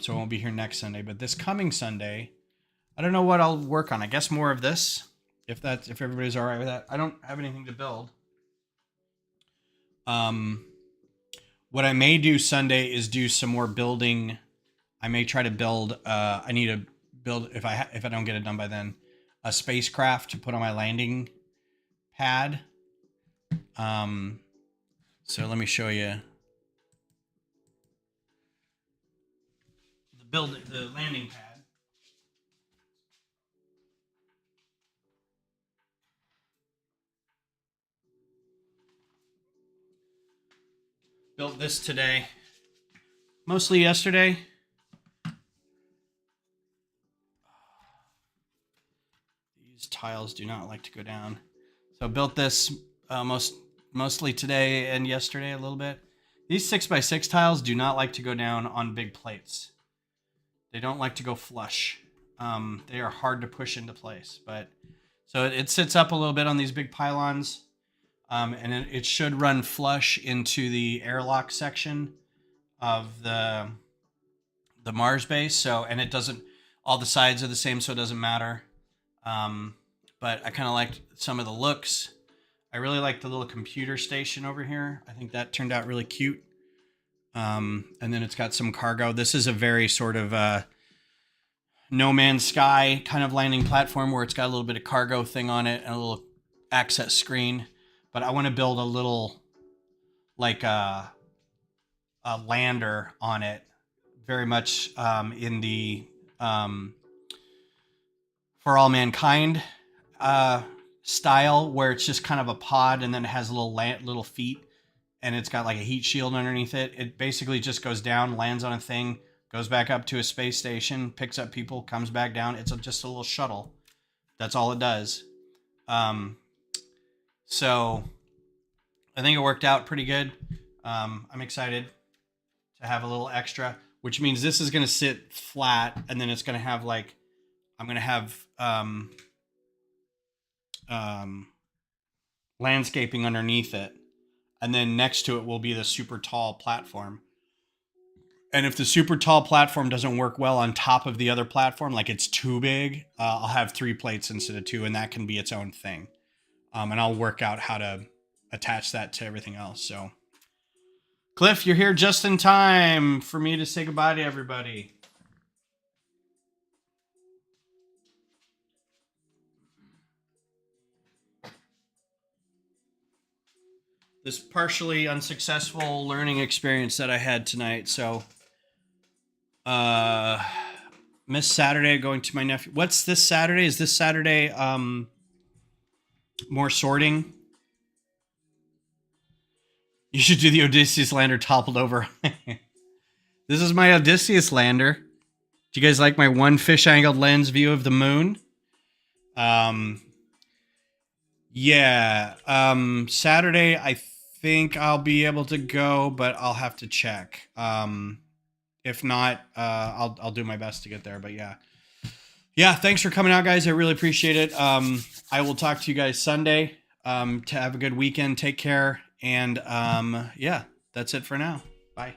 So I won't be here next Sunday, but this coming Sunday, I don't know what I'll work on. I guess more of this, if everybody's all right with that. I don't have anything to build. What I may do Sunday is do some more building. I may try to build. I need to build if I don't get it done by then, a spacecraft to put on my landing pad. So let me show you the landing pad. Built this today, mostly yesterday. These tiles do not like to go down. So built this mostly today and yesterday a little bit. These 6x6 tiles do not like to go down on big plates. They don't like to go flush. They are hard to push into place, but so it sits up a little bit on these big pylons, and it should run flush into the airlock section of the Mars base. So, and it doesn't. All the sides are the same, so it doesn't matter. But I kind of liked some of the looks. I really like the little computer station over here. I think that turned out really cute. And then it's got some cargo. This is a very sort of No Man's Sky kind of landing platform where it's got a little bit of cargo thing on it and a little access screen. But I want to build a little like a lander on it, very much in the For All Mankind style, where it's just kind of a pod and then it has little feet and it's got like a heat shield underneath it. It basically just goes down, lands on a thing, goes back up to a space station, picks up people, comes back down. It's just a little shuttle. That's all it does. So I think it worked out pretty good. I'm excited to have a little extra, which means this is going to sit flat and then it's going to have like, I'm going to have landscaping underneath it. And then next to it will be the super tall platform. And if the super tall platform doesn't work well on top of the other platform, like it's too big, I'll have 3 plates instead of 2, and that can be its own thing. And I'll work out how to attach that to everything else. So, Cliff, you're here just in time for me to say goodbye to everybody. This partially unsuccessful learning experience that I had tonight. So, missed Saturday going to my nephew. What's this Saturday? Is this Saturday more sorting? You should do the Odysseus lander toppled over. This is my Odysseus lander. Do you guys like my one fish angled lens view of the moon? Yeah. Saturday, I think I'll be able to go, but I'll have to check. If not, I'll do my best to get there. But yeah. Thanks for coming out, guys. I really appreciate it. I will talk to you guys Sunday. To have a good weekend. Take care. And yeah, that's it for now. Bye.